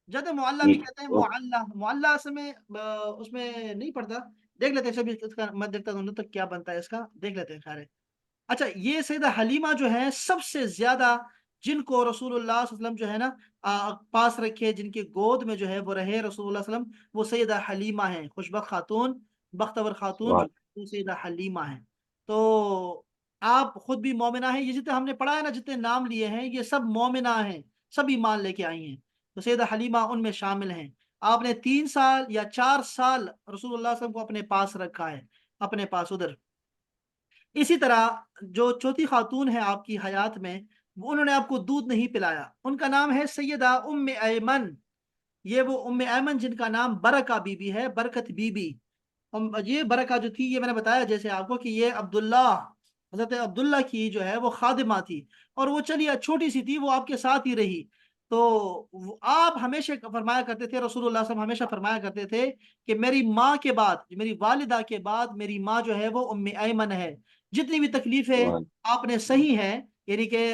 جد معلا بھی ٹھیک کہتے ہیں. اوکے. معلا، معلا اصل میں اس میں نہیں پڑتا. دیکھ لیتے ہیں سبھی اس کا، میں دیکھتا ہوں تک کیا بنتا ہے اس کا، دیکھ لیتے ہیں سارے. اچھا، یہ سیدہ حلیمہ جو ہے سب سے زیادہ جن کو رسول اللہ صلی اللہ علیہ وسلم جو ہے نا پاس رکھے، جن کے گود میں جو ہے وہ رہے رسول اللہ صلی اللہ علیہ وسلم، وہ سیدہ حلیمہ ہیں. خوشبخت خاتون، بختور خاتون جو سبحان. وہ سیدہ حلیمہ ہیں. تو آپ خود بھی مومنہ ہیں. یہ جتنے ہم نے پڑھا ہے نا، جتنے نام لیے ہیں، یہ سب مومنہ ہیں، سب ایمان لے کے آئی ہیں. تو سیدہ حلیمہ ان میں شامل ہیں. آپ نے 3 سال یا 4 سال رسول اللہ صلی اللہ علیہ وسلم کو اپنے پاس رکھا ہے، اپنے پاس ادھر. اسی طرح جو چوتھی خاتون ہے آپ کی حیات میں، وہ انہوں نے آپ کو دودھ نہیں پلایا. ان کا نام ہے سیدہ ام ایمن. یہ وہ ام ایمن جن کا نام برکہ بی بی ہے، برکت بی بی. یہ برکہ جو تھی، یہ میں نے بتایا جیسے آپ کو کہ یہ عبداللہ، حضرت عبداللہ کی جو ہے وہ خادمہ تھی، اور وہ چلیے چھوٹی سی تھی، وہ آپ کے ساتھ ہی رہی. تو آپ ہمیشہ فرمایا کرتے تھے، رسول اللہ صلی اللہ علیہ وسلم ہمیشہ فرمایا کرتے تھے کہ میری ماں کے بعد، میری والدہ کے بعد میری ماں جو ہے وہ ام ایمن ہے. جتنی بھی تکلیفیں سبحان. آپ نے سہی ہیں، یعنی کہ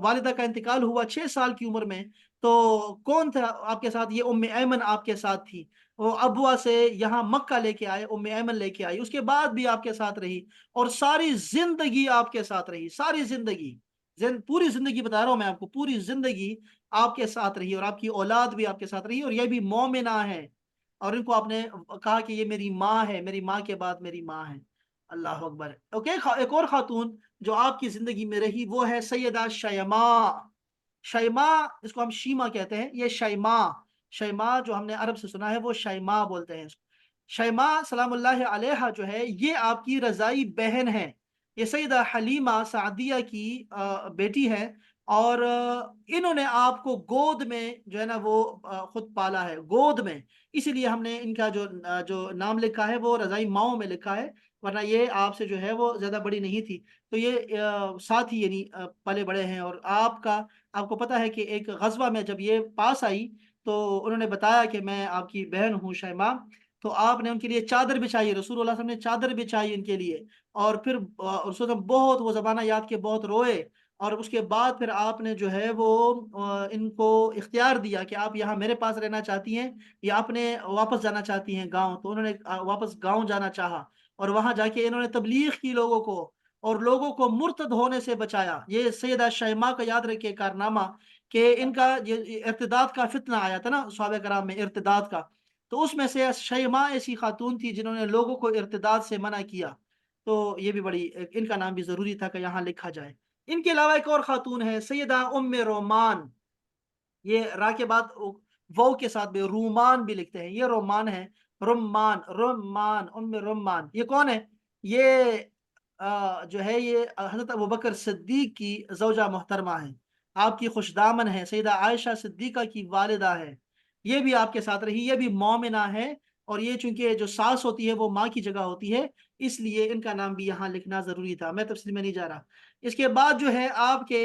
والدہ کا انتقال ہوا 6 سال کی عمر میں، تو کون تھا آپ کے ساتھ؟ یہ ام ایمن آپ کے ساتھ تھی. وہ ابوا سے یہاں مکہ لے کے آئے، ام ایمن لے کے آئی، اس کے بعد بھی آپ کے ساتھ رہی، اور ساری زندگی آپ کے ساتھ رہی. ساری زندگی، پوری زندگی بتا رہا ہوں میں آپ کو، پوری زندگی آپ کے ساتھ رہی، اور آپ کی اولاد بھی آپ کے ساتھ رہی، اور یہ بھی مومنہ ہے. اور ان کو آپ نے کہا کہ یہ میری ماں ہے، میری ماں کے بعد میری ماں ہے. اللہ اکبر. اوکے، ایک اور خاتون جو آپ کی زندگی میں رہی وہ ہے سیدہ شیماء. شیماء جس کو ہم شیما کہتے ہیں، یہ شیماء، شیماء جو ہم نے عرب سے سنا ہے وہ شیماء بولتے ہیں. شیماء سلام اللہ علیہا جو ہے یہ آپ کی رضائی بہن ہے. یہ سیدہ حلیمہ سعدیہ کی بیٹی ہے، اور انہوں نے آپ کو گود میں جو ہے نا وہ خود پالا ہے، گود میں، اسی لیے ہم نے ان کا جو نام لکھا ہے وہ رضائی ماؤں میں لکھا ہے، ورنہ یہ آپ سے جو ہے وہ زیادہ بڑی نہیں تھی۔ تو یہ ساتھ ہی یعنی پلے بڑے ہیں، اور آپ کو پتہ ہے کہ ایک غزوہ میں جب یہ پاس آئی تو انہوں نے بتایا کہ میں آپ کی بہن ہوں شیماء، تو آپ نے ان کے لیے چادر بچھائی، رسول اللہ صلی اللہ علیہ وسلم نے چادر بچھائی ان کے لیے، اور پھر رسول اللہ صلی اللہ علیہ وسلم بہت وہ زبانہ یاد کے بہت روئے، اور اس کے بعد پھر آپ نے جو ہے وہ ان کو اختیار دیا کہ آپ یہاں میرے پاس رہنا چاہتی ہیں یا اپنے واپس جانا چاہتی ہیں گاؤں، تو انہوں نے واپس گاؤں جانا چاہا، اور وہاں جا کے انہوں نے تبلیغ کی لوگوں کو، اور لوگوں کو مرتد ہونے سے بچایا۔ یہ سیدہ شیماء کا یاد رکھے کارنامہ، کہ ان کا یہ ارتداد کا فتنہ آیا تھا نا صحابہ کرام میں، ارتداد کا، تو اس میں سے شیماء ایسی خاتون تھی جنہوں نے لوگوں کو ارتداد سے منع کیا، تو یہ بھی بڑی ان کا نام بھی ضروری تھا کہ یہاں لکھا جائے۔ ان کے علاوہ ایک اور خاتون ہے سیدہ ام رومان، یہ را کے بعد وو کے ساتھ بھی رومان بھی لکھتے ہیں، یہ رومان ہے، رمان رمان ام رمان، یہ کون ہے؟ یہ جو ہے یہ حضرت ابوبکر صدیق کی زوجہ محترمہ ہیں، آپ کی خوش دامن ہے، سیدہ عائشہ صدیقہ کی والدہ ہے، یہ بھی آپ کے ساتھ رہی، یہ بھی مومنہ ہے، اور یہ چونکہ جو ساس ہوتی ہے وہ ماں کی جگہ ہوتی ہے، اس لیے ان کا نام بھی یہاں لکھنا ضروری تھا، میں تفصیل میں نہیں جا رہا۔ اس کے بعد جو ہے آپ کے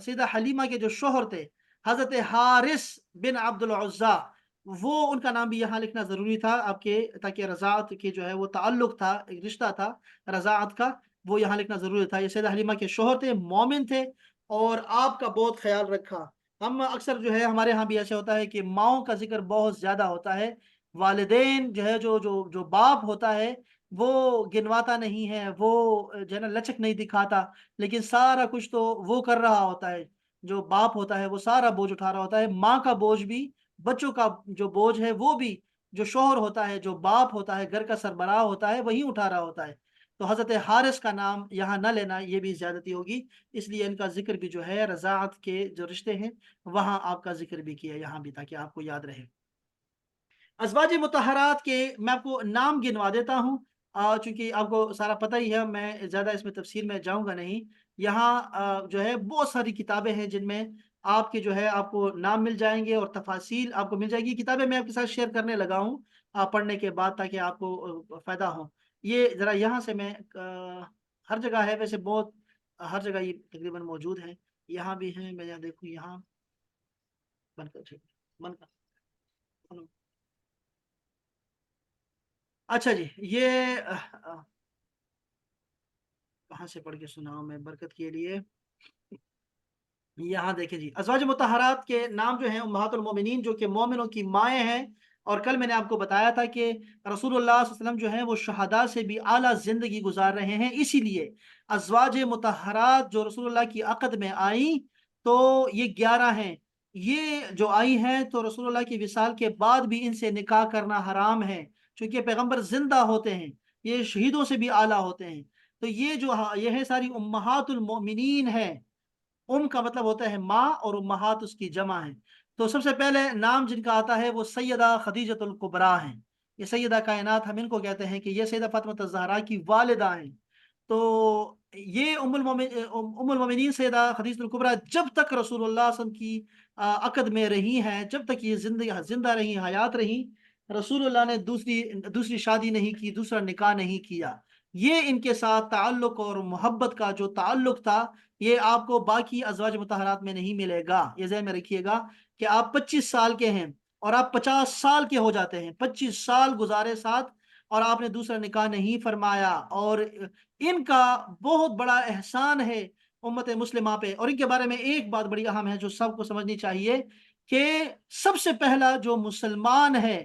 سیدہ حلیمہ کے جو شوہر تھے حضرت حارث بن عبد العزا، وہ ان کا نام بھی یہاں لکھنا ضروری تھا آپ کے، تاکہ رضاعت کے جو ہے وہ تعلق تھا، ایک رشتہ تھا رضاعت کا، وہ یہاں لکھنا ضروری تھا۔ یہ سیدہ حلیمہ کے شوہر تھے، مومن تھے، اور آپ کا بہت خیال رکھا۔ ہم اکثر جو ہے ہمارے ہاں بھی ایسے ہوتا ہے کہ ماؤں کا ذکر بہت زیادہ ہوتا ہے، والدین جو ہے جو باپ ہوتا ہے وہ گنواتا نہیں ہے، وہ جو ہے نا لچک نہیں دکھاتا، لیکن سارا کچھ تو وہ کر رہا ہوتا ہے، جو باپ ہوتا ہے وہ سارا بوجھ اٹھا رہا ہوتا ہے، ماں کا بوجھ بھی، بچوں کا جو بوجھ ہے وہ بھی جو شوہر ہوتا ہے، جو باپ ہوتا ہے، گھر کا سربراہ ہوتا ہے، وہی اٹھا رہا ہوتا ہے۔ تو حضرت حارث کا نام یہاں نہ لینا یہ بھی زیادتی ہوگی، اس لیے ان کا ذکر بھی جو ہے رضاعت کے جو رشتے ہیں وہاں آپ کا ذکر بھی کیا یہاں بھی، تاکہ آپ کو یاد رہے۔ ازواج مطہرات کے میں آپ کو نام گنوا دیتا ہوں، چونکہ آپ کو سارا پتہ ہی ہے، میں زیادہ اس میں تفصیل میں جاؤں گا نہیں۔ یہاں جو ہے بہت ساری کتابیں ہیں جن میں آپ کے جو ہے آپ کو نام مل جائیں گے اور تفاصیل آپ کو مل جائے گی، کتابیں میں آپ کے ساتھ شیئر کرنے لگا ہوں پڑھنے کے بعد، تاکہ آپ کو فائدہ ہو۔ یہ ذرا یہاں سے میں ہر جگہ ہے ویسے، بہت ہر جگہ یہ تقریباً موجود ہے، یہاں بھی ہیں، میں یہاں دیکھوں، یہاں بن کر ٹھیک بن کر، اچھا جی، یہ کہاں سے پڑھ کے سناؤں میں برکت کے لیے؟ یہاں دیکھیں جی، ازواج مطہرات کے نام جو ہیں امہات المومنین، جو کہ مومنوں کی مائیں ہیں، اور کل میں نے آپ کو بتایا تھا کہ رسول اللہ صلی اللہ علیہ وسلم جو ہیں وہ شہداء سے بھی اعلیٰ زندگی گزار رہے ہیں، اسی لیے ازواج مطہرات جو رسول اللہ کی عقد میں آئیں تو یہ 11 ہیں، یہ جو آئی ہیں تو رسول اللہ کی وصال کے بعد بھی ان سے نکاح کرنا حرام ہے، چونکہ پیغمبر زندہ ہوتے ہیں، یہ شہیدوں سے بھی اعلیٰ ہوتے ہیں، تو یہ ہے ساری امہات المومنین ہیں۔ ام کا مطلب ہوتا ہے ماں، اور امہات اس کی جمع ہیں۔ تو سب سے پہلے نام جن کا آتا ہے وہ سیدہ خدیجۃ الکبریٰ ہیں، یہ سیدہ کائنات ہم ان کو کہتے ہیں کہ یہ سیدہ فاطمہ الزہرا کی والدہ ہیں۔ تو یہ ام المومنین سیدہ خدیجۃ الکبریٰ جب تک رسول اللہ صلی اللہ علیہ وسلم کی عقد میں رہی ہیں، جب تک یہ زندہ رہی، حیات رہی، رسول اللہ نے دوسری شادی نہیں کی، دوسرا نکاح نہیں کیا۔ یہ ان کے ساتھ تعلق اور محبت کا جو تعلق تھا، یہ آپ کو باقی ازواج مطہرات میں نہیں ملے گا۔ یہ ذہن میں رکھیے گا کہ آپ 25 سال کے ہیں اور آپ 50 سال کے ہو جاتے ہیں، 25 سال گزارے ساتھ، اور آپ نے دوسرا نکاح نہیں فرمایا، اور ان کا بہت بڑا احسان ہے امت مسلمہ پہ۔ اور ان کے بارے میں ایک بات بڑی اہم ہے جو سب کو سمجھنی چاہیے، کہ سب سے پہلا جو مسلمان ہے،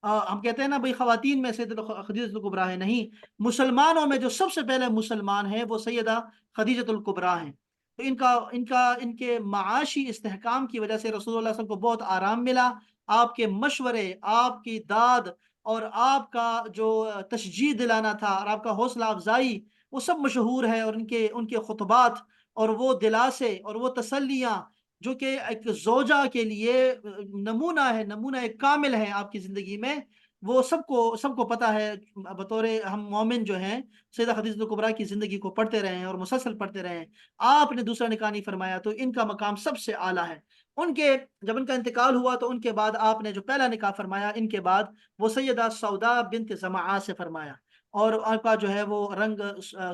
ہم کہتے ہیں نا بھئی خواتین میں سیدہ خدیجۃ الکبریٰ ہے، نہیں، مسلمانوں میں جو سب سے پہلے مسلمان ہے وہ سیدہ خدیجۃ الکبریٰ ہیں۔ تو ان کے معاشی استحکام کی وجہ سے رسول اللہ صلی اللہ علیہ وسلم کو بہت آرام ملا، آپ کے مشورے، آپ کی داد، اور آپ کا جو تشجیع دلانا تھا، اور آپ کا حوصلہ افزائی، وہ سب مشہور ہے، اور ان کے خطبات اور وہ دلاسے اور وہ تسلیاں جو کہ ایک زوجہ کے لیے نمونہ ہے، نمونہ ایک کامل ہے آپ کی زندگی میں، وہ سب کو پتہ ہے، بطور ہم مومن جو ہیں سیدہ خدیجہ کبریٰ کی زندگی کو پڑھتے رہے ہیں اور مسلسل پڑھتے رہے ہیں۔ آپ نے دوسرا نکاح نہیں فرمایا تو ان کا مقام سب سے اعلیٰ ہے۔ جب ان کا انتقال ہوا تو ان کے بعد آپ نے جو پہلا نکاح فرمایا ان کے بعد وہ سیدہ سودا بنت زمعہ سے فرمایا، اور آپ کا جو ہے وہ رنگ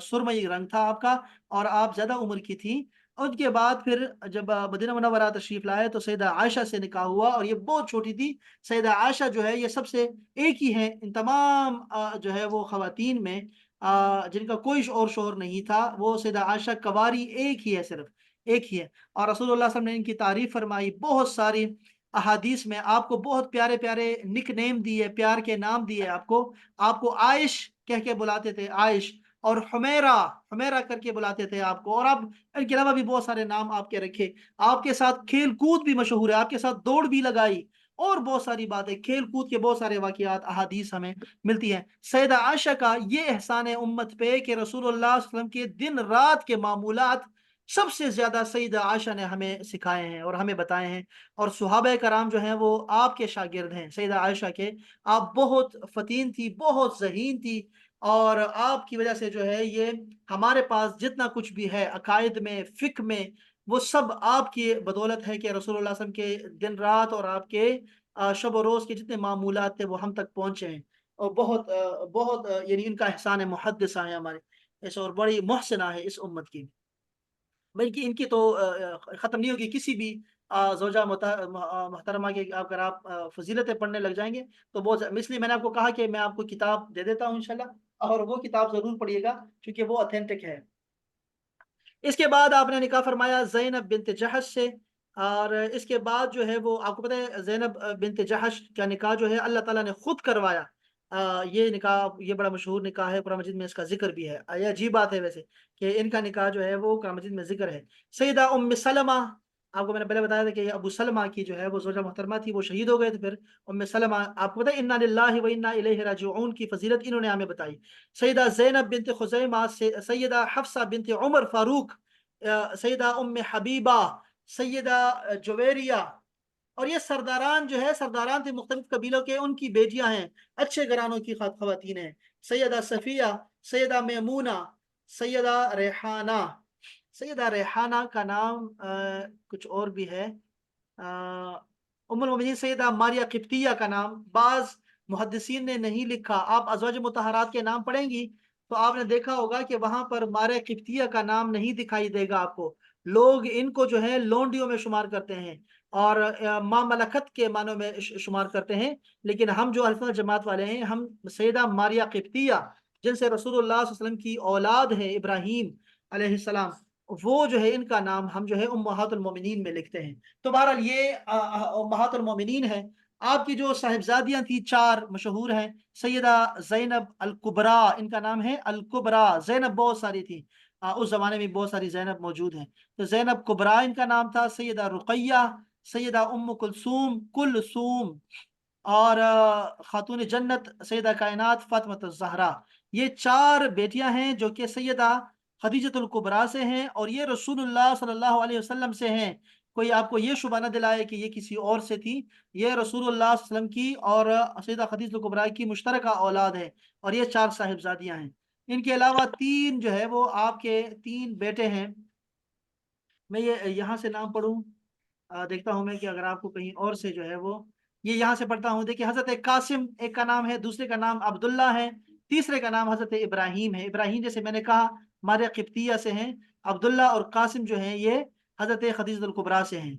سرمئی رنگ تھا آپ کا، اور آپ زیادہ عمر کی تھی۔ ان کے بعد پھر جب مدینہ منورہ تشریف لائے تو سیدہ عائشہ سے نکاح ہوا، اور یہ بہت چھوٹی تھی۔ سیدہ عائشہ جو ہے یہ سب سے ایک ہی ہیں ان تمام جو ہے وہ خواتین میں جن کا کوئی اور شوہر نہیں تھا، وہ سیدہ عائشہ کواری ایک ہی ہے، صرف ایک ہی ہے۔ اور رسول اللہ صلی اللہ علیہ وسلم نے ان کی تعریف فرمائی، بہت ساری احادیث میں آپ کو بہت پیارے پیارے نک نیم دیے، پیار کے نام دیے آپ کو عائش کہہ کے بلاتے تھے، عائش، اور حمیرہ حمیرہ کر کے بلاتے تھے آپ کو، اور آپ ان کے علاوہ بھی بہت سارے نام آپ کے رکھے۔ آپ کے ساتھ کھیل کود بھی مشہور ہے، آپ کے ساتھ دوڑ بھی لگائی، اور بہت ساری باتیں، کھیل کود کے بہت سارے واقعات احادیث ہمیں ملتی ہیں۔ سیدہ عائشہ کا یہ احسان امت پہ کہ رسول اللہ صلی اللہ علیہ وسلم کے دن رات کے معمولات سب سے زیادہ سیدہ عائشہ نے ہمیں سکھائے ہیں اور ہمیں بتائے ہیں، اور صحابہ کرام جو ہیں وہ آپ کے شاگرد ہیں سیدہ عائشہ کے۔ آپ بہت فتین تھی، بہت ذہین تھی، اور آپ کی وجہ سے جو ہے یہ ہمارے پاس جتنا کچھ بھی ہے عقائد میں، فقہ میں، وہ سب آپ کی بدولت ہے کہ رسول اللہ صلی اللہ علیہ وسلم کے دن رات اور آپ کے شب و روز کے جتنے معمولات تھے وہ ہم تک پہنچے ہیں، اور بہت یعنی ان کا احسان محدثہ ہے ہمارے اس، اور بڑی محسنہ ہے اس امت کی، بلکہ ان کی تو ختم نہیں ہوگی کسی بھی زوجہ محترمہ کی۔ اگر آپ فضیلتیں پڑھنے لگ جائیں گے تو بہت اس لیے میں نے آپ کو کہا کہ میں آپ کو کتاب دے دیتا ہوں انشاءاللہ، اور وہ کتاب ضرور پڑھیے گا کیونکہ وہ اتھینٹک ہے۔ اس کے بعد آپ نے نکاح فرمایا زینب بنت جہش سے، اور اس کے بعد جو ہے وہ آپ کو پتہ ہے زینب بنت جہش کا نکاح جو ہے اللہ تعالیٰ نے خود کروایا۔ یہ نکاح یہ بڑا مشہور نکاح ہے، قرآن مجید میں اس کا ذکر بھی ہے۔ یہ عجیب بات ہے ویسے کہ ان کا نکاح جو ہے وہ قرآن مجید میں ذکر ہے۔ سیدہ ام سلمہ، آپ کو میں نے پہلے بتایا تھا کہ یہ ابو سلمہ کی جو ہے وہ زوجہ محترمہ تھی، وہ شہید ہو گئے تھے۔ پھر ام سلمہ، آپ کو پتہ ہے انا للہ و انا الیہ راجعون کی فضیلت انہوں نے ہمیں بتائی۔ سیدہ زینب بنت خزیمہ، سیدہ حفصہ بنت عمر فاروق، سیدہ ام حبیبہ، سیدہ جویریہ، اور یہ سرداران جو ہے سرداران تھے مختلف قبیلوں کے، ان کی بیٹیاں ہیں، اچھے گھرانوں کی خواتین ہیں۔ سیدہ صفیہ، سیدہ میمونہ، سیدہ ریحانہ، سیدہ ریحانہ کا نام کچھ اور بھی ہے، ام المؤمنین سیدہ ماریہ قبطیہ کا نام بعض محدثین نے نہیں لکھا۔ آپ ازواج مطہرات کے نام پڑھیں گی تو آپ نے دیکھا ہوگا کہ وہاں پر ماریہ قبطیہ کا نام نہیں دکھائی دے گا آپ کو، لوگ ان کو جو ہے لونڈیوں میں شمار کرتے ہیں اور ماں ملکت کے معنوں میں شمار کرتے ہیں، لیکن ہم جو الفا جماعت والے ہیں ہم سیدہ ماریہ قبطیہ جن سے رسول اللہ صلی اللہ علیہ وسلم کی اولاد ہے ابراہیم علیہ السلام، وہ جو ہے ان کا نام ہم جو ہے امہات المومنین میں لکھتے ہیں۔ تو بہرحال یہ امہات المومنین ہے۔ آپ کی جو صاحبزادیاں تھیں چار مشہور ہیں، سیدہ زینب الکبریٰ، ان کا نام ہے الکبریٰ، زینب بہت ساری تھی، اس زمانے میں بہت ساری زینب موجود ہیں، تو زینب کبریٰ ان کا نام تھا۔ سیدہ رقیہ، سیدہ ام کلثوم، اور خاتون جنت سیدہ کائنات فاطمۃ الزہرا، یہ چار بیٹیاں ہیں جو کہ سیدہ خدیجۃ الکبریٰ سے ہیں، اور یہ رسول اللہ صلی اللہ علیہ وسلم سے ہیں۔ کوئی آپ کو یہ شبہ نہ دلائے کہ یہ کسی اور سے تھی، یہ رسول اللہ صلی اللہ علیہ وسلم کی اور سیدہ خدیجۃ الکبریٰ کی مشترکہ اولاد ہے، اور یہ چار صاحبزادیاں ہیں۔ ان کے علاوہ تین جو ہے وہ آپ کے تین بیٹے ہیں، میں یہ یہاں سے نام پڑھوں، دیکھتا ہوں میں کہ اگر آپ کو کہیں اور سے جو ہے وہ یہ یہاں سے پڑھتا ہوں۔ دیکھیے حضرت قاسم ایک کا نام ہے، دوسرے کا نام عبداللہ ہے، تیسرے کا نام حضرت ابراہیم ہے۔ ابراہیم جیسے میں نے کہا ماریہ قبطیہ سے ہیں، عبداللہ اور قاسم جو ہیں یہ حضرت خدیجۃ الکبریٰ سے ہیں۔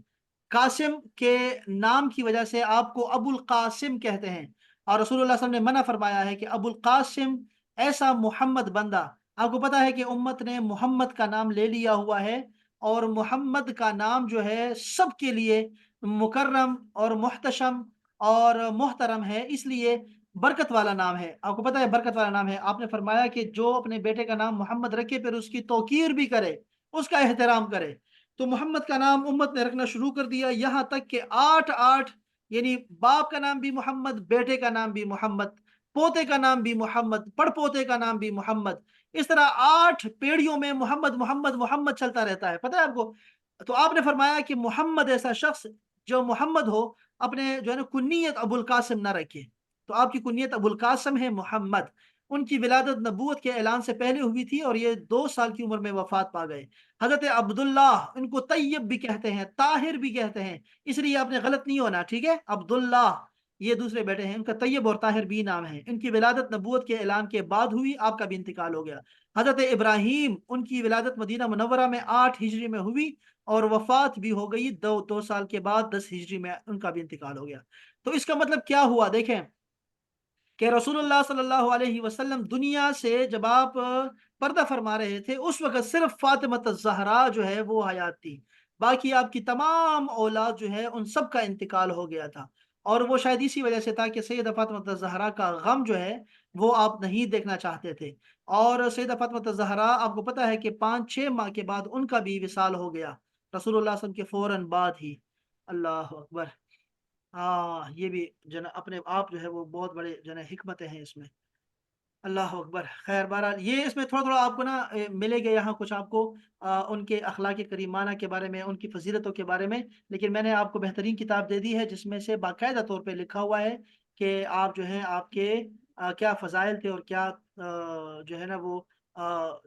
قاسم کے نام کی وجہ سے آپ کو ابو القاسم کہتے ہیں، اور رسول اللہ صلی اللہ علیہ وسلم نے منع فرمایا ہے کہ ابو القاسم ایسا محمد بندہ، آپ کو پتا ہے کہ امت نے محمد کا نام لے لیا ہوا ہے، اور محمد کا نام جو ہے سب کے لیے مکرم اور محتشم اور محترم ہے، اس لیے برکت والا نام ہے۔ آپ کو پتا ہے برکت والا نام ہے، آپ نے فرمایا کہ جو اپنے بیٹے کا نام محمد رکھے پھر اس کی توقیر بھی کرے، اس کا احترام کرے، تو محمد کا نام امت نے رکھنا شروع کر دیا، یہاں تک کہ 8 یعنی باپ کا نام بھی محمد، بیٹے کا نام بھی محمد، پوتے کا نام بھی محمد، پڑ پوتے کا نام بھی محمد، اس طرح 8 پیڑھیوں میں محمد محمد محمد چلتا رہتا ہے، پتہ ہے آپ کو؟ تو آپ نے فرمایا کہ محمد ایسا شخص جو محمد ہو اپنے جو ہے نا کنیت ابو القاسم نہ رکھے، تو آپ کی کنیت ابو القاسم ہے محمد۔ ان کی ولادت نبوت کے اعلان سے پہلے ہوئی تھی اور یہ 2 سال کی عمر میں وفات پا گئے۔ حضرت عبداللہ، ان کو طیب بھی کہتے ہیں، طاہر بھی کہتے ہیں، اس لیے آپ نے غلط نہیں ہونا، ٹھیک ہے؟ عبداللہ یہ دوسرے بیٹے ہیں، ان کا طیب اور طاہر بھی نام ہے۔ ان کی ولادت نبوت کے اعلان کے بعد ہوئی، آپ کا بھی انتقال ہو گیا۔ حضرت ابراہیم، ان کی ولادت مدینہ منورہ میں 8 ہجری میں ہوئی اور وفات بھی ہو گئی 2 سال کے بعد 10 ہجری میں ان کا بھی انتقال ہو گیا۔ تو اس کا مطلب کیا ہوا دیکھیں کہ رسول اللہ صلی اللہ علیہ وسلم دنیا سے جب آپ پردہ فرما رہے تھے اس وقت صرف فاطمہ الزہرا جو ہے وہ حیات تھی، باقی آپ کی تمام اولاد جو ہے ان سب کا انتقال ہو گیا تھا، اور وہ شاید اسی وجہ سے تھا کہ سیدہ فاطمہ الزہرا کا غم جو ہے وہ آپ نہیں دیکھنا چاہتے تھے۔ اور سیدہ فاطمہ الزہرا آپ کو پتہ ہے کہ 5-6 ماہ کے بعد ان کا بھی وصال ہو گیا، رسول اللہ صلی اللہ علیہ وسلم کے فوراً بعد ہی۔ اللہ اکبر۔ ہاں یہ بھی اپنے آپ جو ہے وہ بہت بڑے حکمتیں ہیں اس میں۔ اللہ اکبر۔ خیر بہرحال یہ اس میں تھوڑا تھوڑا آپ کو نا ملے گا یہاں کچھ آپ کو ان کے اخلاق کریمانہ کے بارے میں، ان کی فضیلتوں کے بارے میں، لیکن میں نے آپ کو بہترین کتاب دے دی ہے جس میں سے باقاعدہ طور پہ لکھا ہوا ہے کہ آپ جو ہیں آپ کے کیا فضائل تھے اور کیا جو ہے نا وہ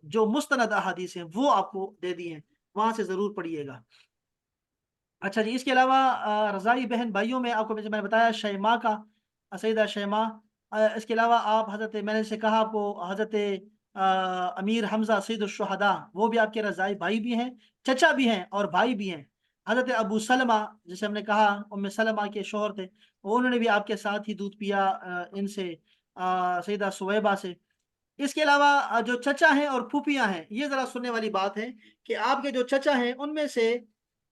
جو مستند احادیث ہیں وہ آپ کو دے دی ہیں، وہاں سے ضرور پڑھیے گا۔ اچھا جی، اس کے علاوہ رضائی بہن بھائیوں میں آپ کو میں نے بتایا شیماء کا، سیدہ شیماء۔ اس کے علاوہ آپ حضرت، میں نے سے کہا آپ کو حضرت امیر حمزہ سید الشہداء، وہ بھی آپ کے رضائی بھائی بھی ہیں، چچا بھی ہیں اور بھائی بھی ہیں۔ حضرت ابو سلمہ جسے ہم نے کہا ام سلمہ کے شوہر تھے، وہ انہوں نے بھی آپ کے ساتھ ہی دودھ پیا ان سے، سیدہ سویبہ سے۔ اس کے علاوہ جو چچا ہیں اور پھوپھیاں ہیں، یہ ذرا سننے والی بات ہے کہ آپ کے جو چچا ہیں ان میں سے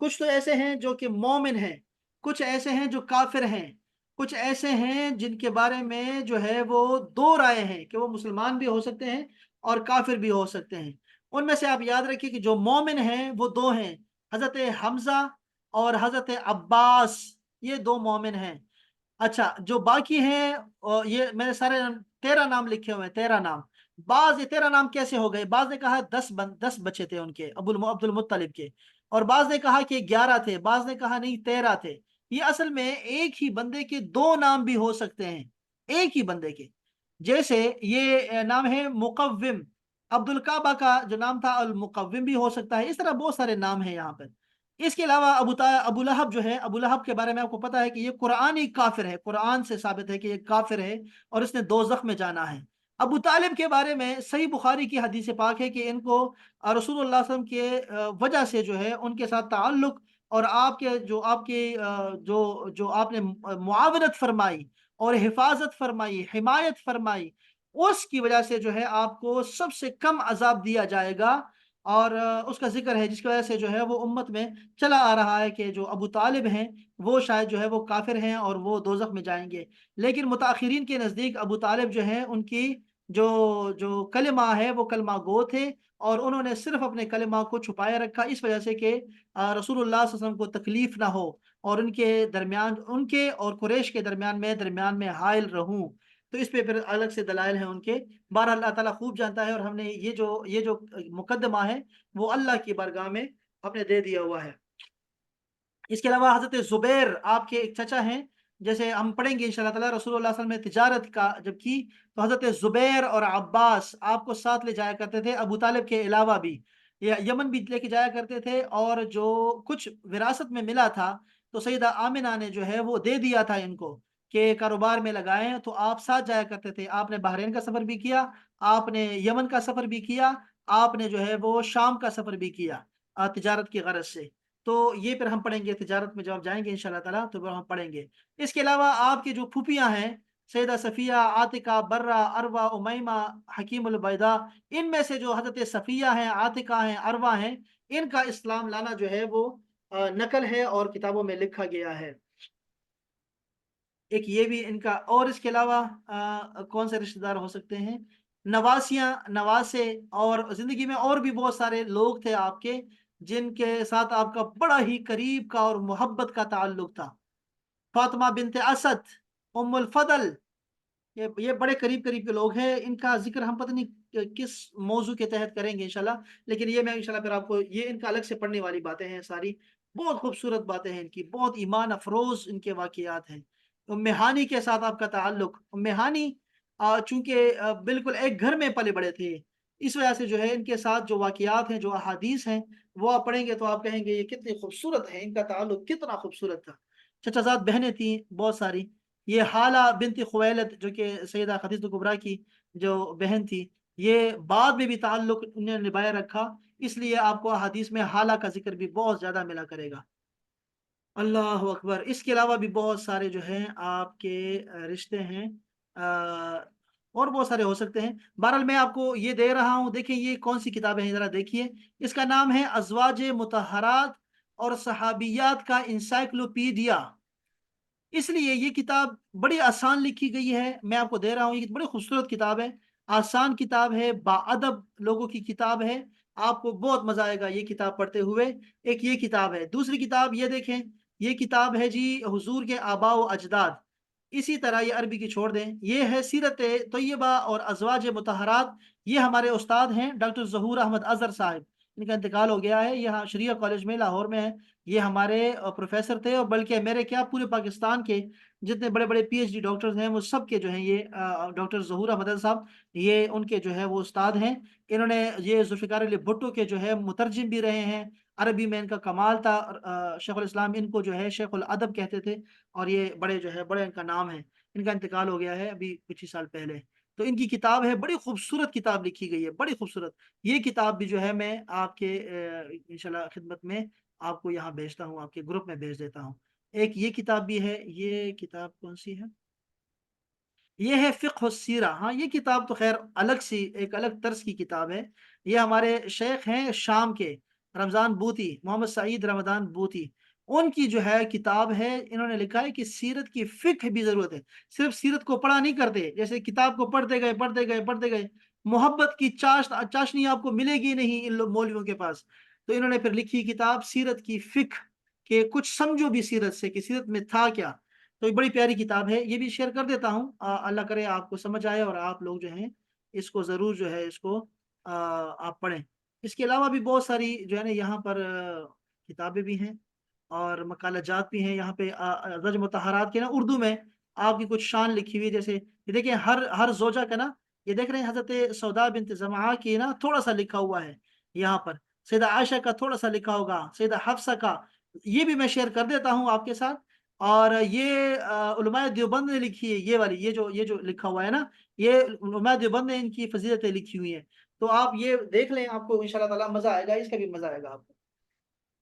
کچھ تو ایسے ہیں جو کہ مومن ہیں، کچھ ایسے ہیں جو کافر ہیں، کچھ ایسے ہیں جن کے بارے میں جو ہے وہ دو رائے ہیں کہ وہ مسلمان بھی ہو سکتے ہیں اور کافر بھی ہو سکتے ہیں۔ ان میں سے آپ یاد رکھیے کہ جو مومن ہیں وہ دو ہیں، حضرت حمزہ اور حضرت عباس، یہ 2 مومن ہیں۔ اچھا جو باقی ہیں یہ میرے سارے 13 نام لکھے ہوئے ہیں، 13 نام۔ بعض یہ 13 نام کیسے ہو گئے؟ بعض نے کہا 10 بچے تھے ان کے عبد المطلب کے، اور بعض نے کہا کہ 11 تھے، بعض نے کہا نہیں 13 تھے۔ یہ اصل میں ایک ہی بندے کے 2 نام بھی ہو سکتے ہیں، ایک ہی بندے کے۔ جیسے یہ نام ہے مقوم، عبد الکعبہ کا جو نام تھا المقوم بھی ہو سکتا ہے، اس طرح بہت سارے نام ہیں یہاں پر۔ اس کے علاوہ ابو لہب جو ہے، ابو لہب کے بارے میں آپ کو پتا ہے کہ یہ قرآنی کافر ہے، قرآن سے ثابت ہے کہ یہ کافر ہے اور اس نے دوزخ میں جانا ہے۔ ابو طالب کے بارے میں صحیح بخاری کی حدیث پاک ہے کہ ان کو رسول اللہ صلی اللہ علیہ وسلم کے وجہ سے جو ہے ان کے ساتھ تعلق اور آپ کے جو آپ نے معاونت فرمائی اور حفاظت فرمائی، حمایت فرمائی، اس کی وجہ سے جو ہے آپ کو سب سے کم عذاب دیا جائے گا۔ اور اس کا ذکر ہے جس کی وجہ سے جو ہے وہ امت میں چلا آ رہا ہے کہ جو ابو طالب ہیں وہ شاید جو ہے وہ کافر ہیں اور وہ دوزخ میں جائیں گے۔ لیکن متاخرین کے نزدیک ابو طالب جو ہیں ان کی جو کلمہ ہے وہ کلمہ گو تھے، اور انہوں نے صرف اپنے کلمہ کو چھپائے رکھا اس وجہ سے کہ رسول اللہ صلی اللہ علیہ وسلم کو تکلیف نہ ہو اور ان کے درمیان، ان کے اور قریش کے درمیان میں حائل رہوں۔ تو اس پہ پھر الگ سے دلائل ہیں ان کے۔ بہرحال اللہ تعالیٰ خوب جانتا ہے، اور ہم نے یہ جو مقدمہ ہے وہ اللہ کی بارگاہ میں ہم نے دے دیا ہوا ہے۔ اس کے علاوہ حضرت زبیر آپ کے ایک چچا ہیں، جیسے ہم پڑھیں گے انشاءاللہ تعالیٰ، رسول اللہ صلی اللہ علیہ وسلم نے تجارت کا جب کی تو حضرت زبیر اور عباس آپ کو ساتھ لے جایا کرتے تھے، ابو طالب کے علاوہ بھی یمن بھی لے کے جایا کرتے تھے، اور جو کچھ وراثت میں ملا تھا تو سیدہ آمنہ نے جو ہے وہ دے دیا تھا ان کو کہ کاروبار میں لگائیں، تو آپ ساتھ جایا کرتے تھے۔ آپ نے بحرین کا سفر بھی کیا، آپ نے یمن کا سفر بھی کیا، آپ نے جو ہے وہ شام کا سفر بھی کیا تجارت کی غرض سے۔ تو یہ پھر ہم پڑھیں گے تجارت میں، جب آپ جائیں گے انشاءاللہ تعالیٰ تو پھر ہم پڑھیں گے۔ اس کے علاوہ آپ کی جو پھوپھیاں ہیں، سیدہ صفیہ، عاتقہ، برہ، اروہ، امیمہ، حکیم البیضاء، ان میں سے جو حضرت صفیہ ہیں، عاتقہ ہیں، اروہ ہیں، ان کا اسلام لانا جو ہے وہ نقل ہے اور کتابوں میں لکھا گیا ہے۔ ایک یہ بھی ان کا، اور اس کے علاوہ کون سے رشتہ دار ہو سکتے ہیں؟ نواسیاں، نواسے، اور زندگی میں اور بھی بہت سارے لوگ تھے آپ کے جن کے ساتھ آپ کا بڑا ہی قریب کا اور محبت کا تعلق تھا۔ فاطمہ بنت اسد، ام الفضل، یہ بڑے قریب قریب کے لوگ ہیں۔ ان کا ذکر ہم پتہ نہیں کس موضوع کے تحت کریں گے انشاءاللہ، لیکن یہ میں انشاءاللہ پھر آپ کو، یہ ان کا الگ سے پڑھنے والی باتیں ہیں ساری، بہت خوبصورت باتیں ہیں ان کی، بہت ایمان افروز ان کے واقعات ہیں۔ ام ہانی کے ساتھ آپ کا تعلق، ام ہانی چونکہ بالکل ایک گھر میں پلے بڑے تھے، اس وجہ سے جو ہے ان کے ساتھ جو واقعات ہیں، جو احادیث ہیں، وہ آپ پڑھیں گے تو آپ کہیں گے یہ کتنی خوبصورت ہے، ان کا تعلق کتنا خوبصورت تھا۔ چچا زاد بہنیں تھیں بہت ساری، یہ حالہ بنت خویلد جو کہ سیدہ خدیجہ کبریٰ کی جو بہن تھی، یہ بعد میں بھی تعلق انہیں نبھائے رکھا، اس لیے آپ کو احادیث میں حالہ کا ذکر بھی بہت زیادہ ملا کرے گا۔ اللہ اکبر! اس کے علاوہ بھی بہت سارے جو ہیں آپ کے رشتے ہیں، اور بہت سارے ہو سکتے ہیں۔ بہرحال میں آپ کو یہ دے رہا ہوں، دیکھیں یہ کون سی کتابیں ہیں ذرا دیکھیے۔ اس کا نام ہے ازواج مطہرات اور صحابیات کا انسائکلوپیڈیا۔ اس لیے یہ کتاب بڑی آسان لکھی گئی ہے، میں آپ کو دے رہا ہوں، یہ بڑی خوبصورت کتاب ہے، آسان کتاب ہے، باادب لوگوں کی کتاب ہے، آپ کو بہت مزہ آئے گا یہ کتاب پڑھتے ہوئے۔ ایک یہ کتاب ہے، دوسری کتاب یہ دیکھیں، یہ کتاب ہے جی حضور کے آباء و اجداد، اسی طرح یہ عربی کی چھوڑ دیں، یہ ہے سیرت طیبہ اور ازواج مطہرات، یہ ہمارے استاد ہیں ڈاکٹر ظہور احمد اظہر صاحب، ان کا انتقال ہو گیا ہے، یہاں شریعہ کالج میں لاہور میں ہے، یہ ہمارے پروفیسر تھے، اور بلکہ میرے کیا پورے پاکستان کے جتنے بڑے بڑے پی ایچ ڈی ڈاکٹرز ہیں وہ سب کے جو ہیں یہ ڈاکٹر ظہور احمد اظہر صاحب، یہ ان کے جو ہے وہ استاد ہیں، انہوں نے یہ ذوالفقار علی بھٹو کے جو ہے مترجم بھی رہے ہیں، عربی میں ان کا کمال تھا، شیخ الاسلام ان کو جو ہے شیخ الادب کہتے تھے، اور یہ بڑے جو ہے بڑے ان کا نام ہے، ان کا انتقال ہو گیا ہے ابھی کچھ ہی سال پہلے۔ تو ان کی کتاب ہے، بڑی خوبصورت کتاب لکھی گئی ہے، بڑی خوبصورت، یہ کتاب بھی جو ہے میں آپ کے انشاءاللہ خدمت میں آپ کو یہاں بھیجتا ہوں، آپ کے گروپ میں بھیج دیتا ہوں۔ ایک یہ کتاب بھی ہے، یہ کتاب کون سی ہے؟ یہ ہے فقہ السیرہ، ہاں یہ کتاب تو خیر الگ سی ایک الگ طرز کی کتاب ہے، یہ ہمارے شیخ ہیں شام کے، رمضان بوتی، محمد سعید رمضان بوتی، ان کی جو ہے کتاب ہے، انہوں نے لکھا ہے کہ سیرت کی فقہ بھی ضرورت ہے، صرف سیرت کو پڑھا نہیں کرتے، جیسے کتاب کو پڑھتے گئے پڑھتے گئے پڑھتے گئے، محبت کی چاشنی آپ کو ملے گی نہیں ان مولویوں کے پاس، تو انہوں نے پھر لکھی کتاب سیرت کی فقہ، کہ کچھ سمجھو بھی سیرت سے کہ سیرت میں تھا کیا، تو یہ بڑی پیاری کتاب ہے، یہ بھی شیئر کر دیتا ہوں، اللہ کرے آپ کو سمجھ آئے اور آپ لوگ جو ہیں اس کو ضرور جو ہے اس کو آپ پڑھیں۔ اس کے علاوہ بھی بہت ساری جو ہے نا یہاں پر کتابیں بھی ہیں اور مقالہ جات بھی ہیں یہاں پہ، ازواج مطہرات کے نا اردو میں آپ کی کچھ شان لکھی ہوئی ہے، جیسے یہ دیکھیں ہر زوجہ کا نا، یہ دیکھ رہے ہیں حضرت سودا بنت زمعہ کی نا تھوڑا سا لکھا ہوا ہے یہاں پر، سیدہ عائشہ کا تھوڑا سا لکھا ہوگا، سیدہ حفصہ کا، یہ بھی میں شیئر کر دیتا ہوں آپ کے ساتھ۔ اور یہ علماء دیوبند نے لکھی ہے، یہ والی یہ جو لکھا ہوا ہے نا، یہ علماء دیوبند نے ان کی فضیلتیں لکھی ہوئی ہیں، تو آپ یہ دیکھ لیں، آپ کو انشاءاللہ تعالی مزہ آئے گا، اس کا بھی مزہ آئے گا آپ کو،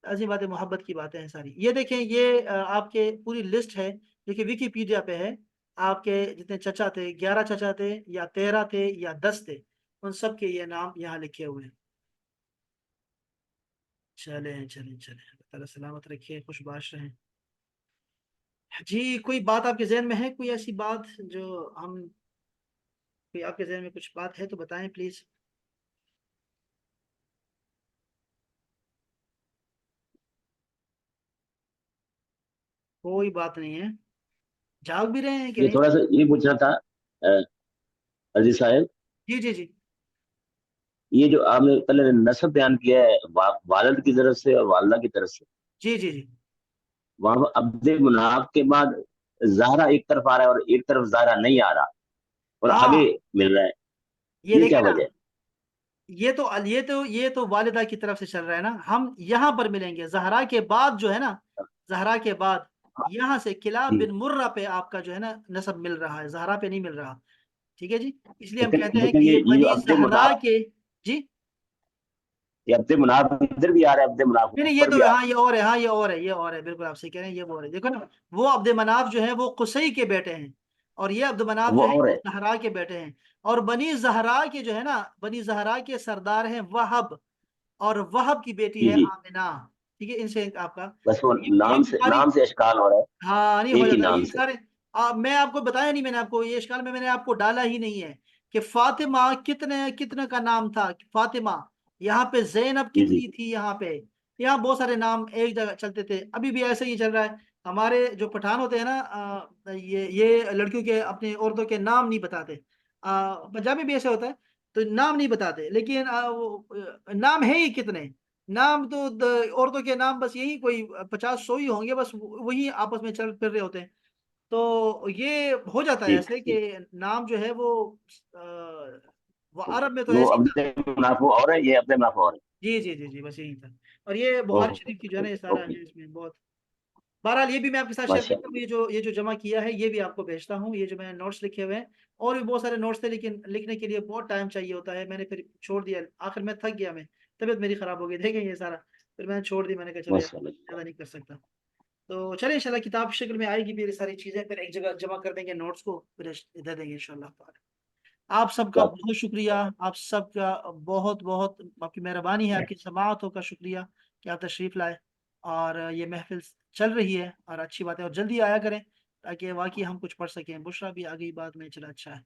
ایسی باتیں محبت کی باتیں ہیں ساری۔ یہ دیکھیں یہ آپ کے پوری لسٹ ہے جو کہ ویکیپیڈیا پہ ہے، آپ کے جتنے چچا تھے، 11 چچا تھے یا 13 تھے یا 10 تھے، ان سب کے یہ نام یہاں لکھے ہوئے ہیں۔ چلیں چلیں چلیں، اللہ تعالیٰ سلامت رکھیے، خوش باش رہیں۔ جی کوئی بات آپ کے ذہن میں ہے، کوئی ایسی بات جو ہم، کوئی آپ کے ذہن میں کچھ بات ہے تو بتائیں پلیز۔ کوئی بات نہیں ہے، جاگ بھی رہے ہیں کہ یہ نہیں؟ تھوڑا سا یہ پوچھنا تھا عزیز صاحب، جی جی جی یہ جو آپ نے پہلے نسب بیان کیا ہے والد کی طرف سے اور والدہ کی طرف سے، جی جی جی وہاں پر عبد مناف کے بعد زہرا ایک طرف آ رہا ہے اور ایک طرف زہرا نہیں آ رہا اور ہاں، آگے مل رہا ہے، یہ یہ کیا دیکھیں نا، وجہ ہے؟ یہ تو والدہ کی طرف سے چل رہا ہے نا، ہم یہاں پر ملیں گے زہرا کے بعد جو ہے نا، زہرا کے بعد یہاں سے کلاب جی، بن مرہ پہ آپ کا جو ہے نا نسب مل رہا ہے، زہرا پہ نہیں مل رہا، ٹھیک ہے جی، اس لیے ہم لیکن کہتے ہیں لیکن کہ یہ یہ جو بنی عبد زہرا مناف، کے، جی یہ عبد مناف ادھر بھی آ رہا ہے، عبد مناف نہیں نہیں، یہ اوپر تو بھی آ رہا ہاں یہ اور ہے، ہاں یہ اور ہے بالکل آپ سے کہہ رہے ہیں، یہ وہ ہے، دیکھو نا، وہ عبد مناف جو ہے وہ قصی کے بیٹے ہیں، اور یہ عبد ہے، مناف وہ جو ہے اور یہ ہے۔ زہرا کے بیٹے ہیں، اور بنی زہرا کے جو ہے نا، بنی زہرا کے سردار ہیں وہب، اور وہب کی بیٹی جی ہے جی، آمنہ، ٹھیک ہے، ان سے آپ کا بس وہ یہ بخاری، نام سے اشکال ہو رہا ہاں نہیں ہے، ہو ایک ہی جاتا نام یہ سے۔ سارے، میں آپ کو بتایا نہیں، میں نے آپ کو یہ اشکال میں نے آپ کو ڈالا ہی نہیں ہے کہ فاطمہ کتنے کا نام تھا فاطمہ، یہاں پہ زینب جی جی کتنی تھی، یہاں پہ یہاں بہت سارے نام ایک جگہ چلتے تھے، ابھی بھی ایسے ہی چل رہا ہے، ہمارے جو پٹھان ہوتے ہیں نا یہ لڑکیوں کے اپنے عورتوں کے نام نہیں بتاتے، پنجابی بھی ایسے ہوتا ہے، تو نام نہیں بتاتے، لیکن نام ہے ہی کتنے، نام تو عورتوں کے نام بس یہی کوئی 50 100 ہی ہوں گے، بس وہی آپس میں چل پھر رہے ہوتے ہیں، تو یہ ہو جاتا ہے ٹھیک ایسے ٹھیک کہ نام جو ہے آ، وہ عرب میں تو وہ ایسے ہی تھا. عبد مناف اور ہے، یہ عبد مناف اور ہے. جی جی جی جی بس یہی تھا. اور یہ بخاری اوہ، شریف کی جو ہے نا یہ سارا اوکے. ہے اس میں بہت. بہرحال یہ بھی میں آپ کے ساتھ شیئر ماشاء کرتا ہوں. یہ جو جمع کیا ہے یہ بھی آپ کو بھیجتا ہوں. یہ جو میں نے نوٹس لکھے ہوئے ہیں اور بھی بہت سارے نوٹس تھے لیکن لکھنے کے لیے بہت ٹائم چاہیے ہوتا ہے. میں نے پھر چھوڑ دیا. آخر میں تھک گیا. میں طبیعت میری خراب ہو گئی دیکھیں یہ سارا. پھر میں نے چھوڑ دی. میں نے کہا چلو یار ماشاء اللہ. زیادہ نہیں کر سکتا. تو چلیں انشاءاللہ کتاب کی شکل میں آئے گی پھر یہ ساری چیزیں پھر ایک جگہ جمع کر دیں گے نوٹس کو پھر دے دیں گے انشاءاللہ تعالی. آپ سب کا بہت شکریہ. آپ سب کا بہت بہت آپ کی مہربانی ہے. آپ کی سماعتوں کا شکریہ کہ آپ تشریف لائے اور یہ محفل چل رہی ہے اور اچھی بات ہے. اور جلدی آیا کریں تاکہ واقعی ہم کچھ پڑھ سکیں. بشرا بھی آ گئی بات میں. چلا اچھا ہے.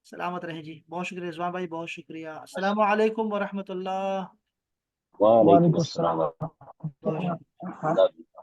سلامت رہیں جی. بہت شکریہ رضوان بھائی. بہت شکریہ. السلام علیکم ورحمۃ اللہ. وعلیکم وعلیکم السلام السلام ورحمۃ ورحمۃ بہت شکریہ. اللہ. اللہ.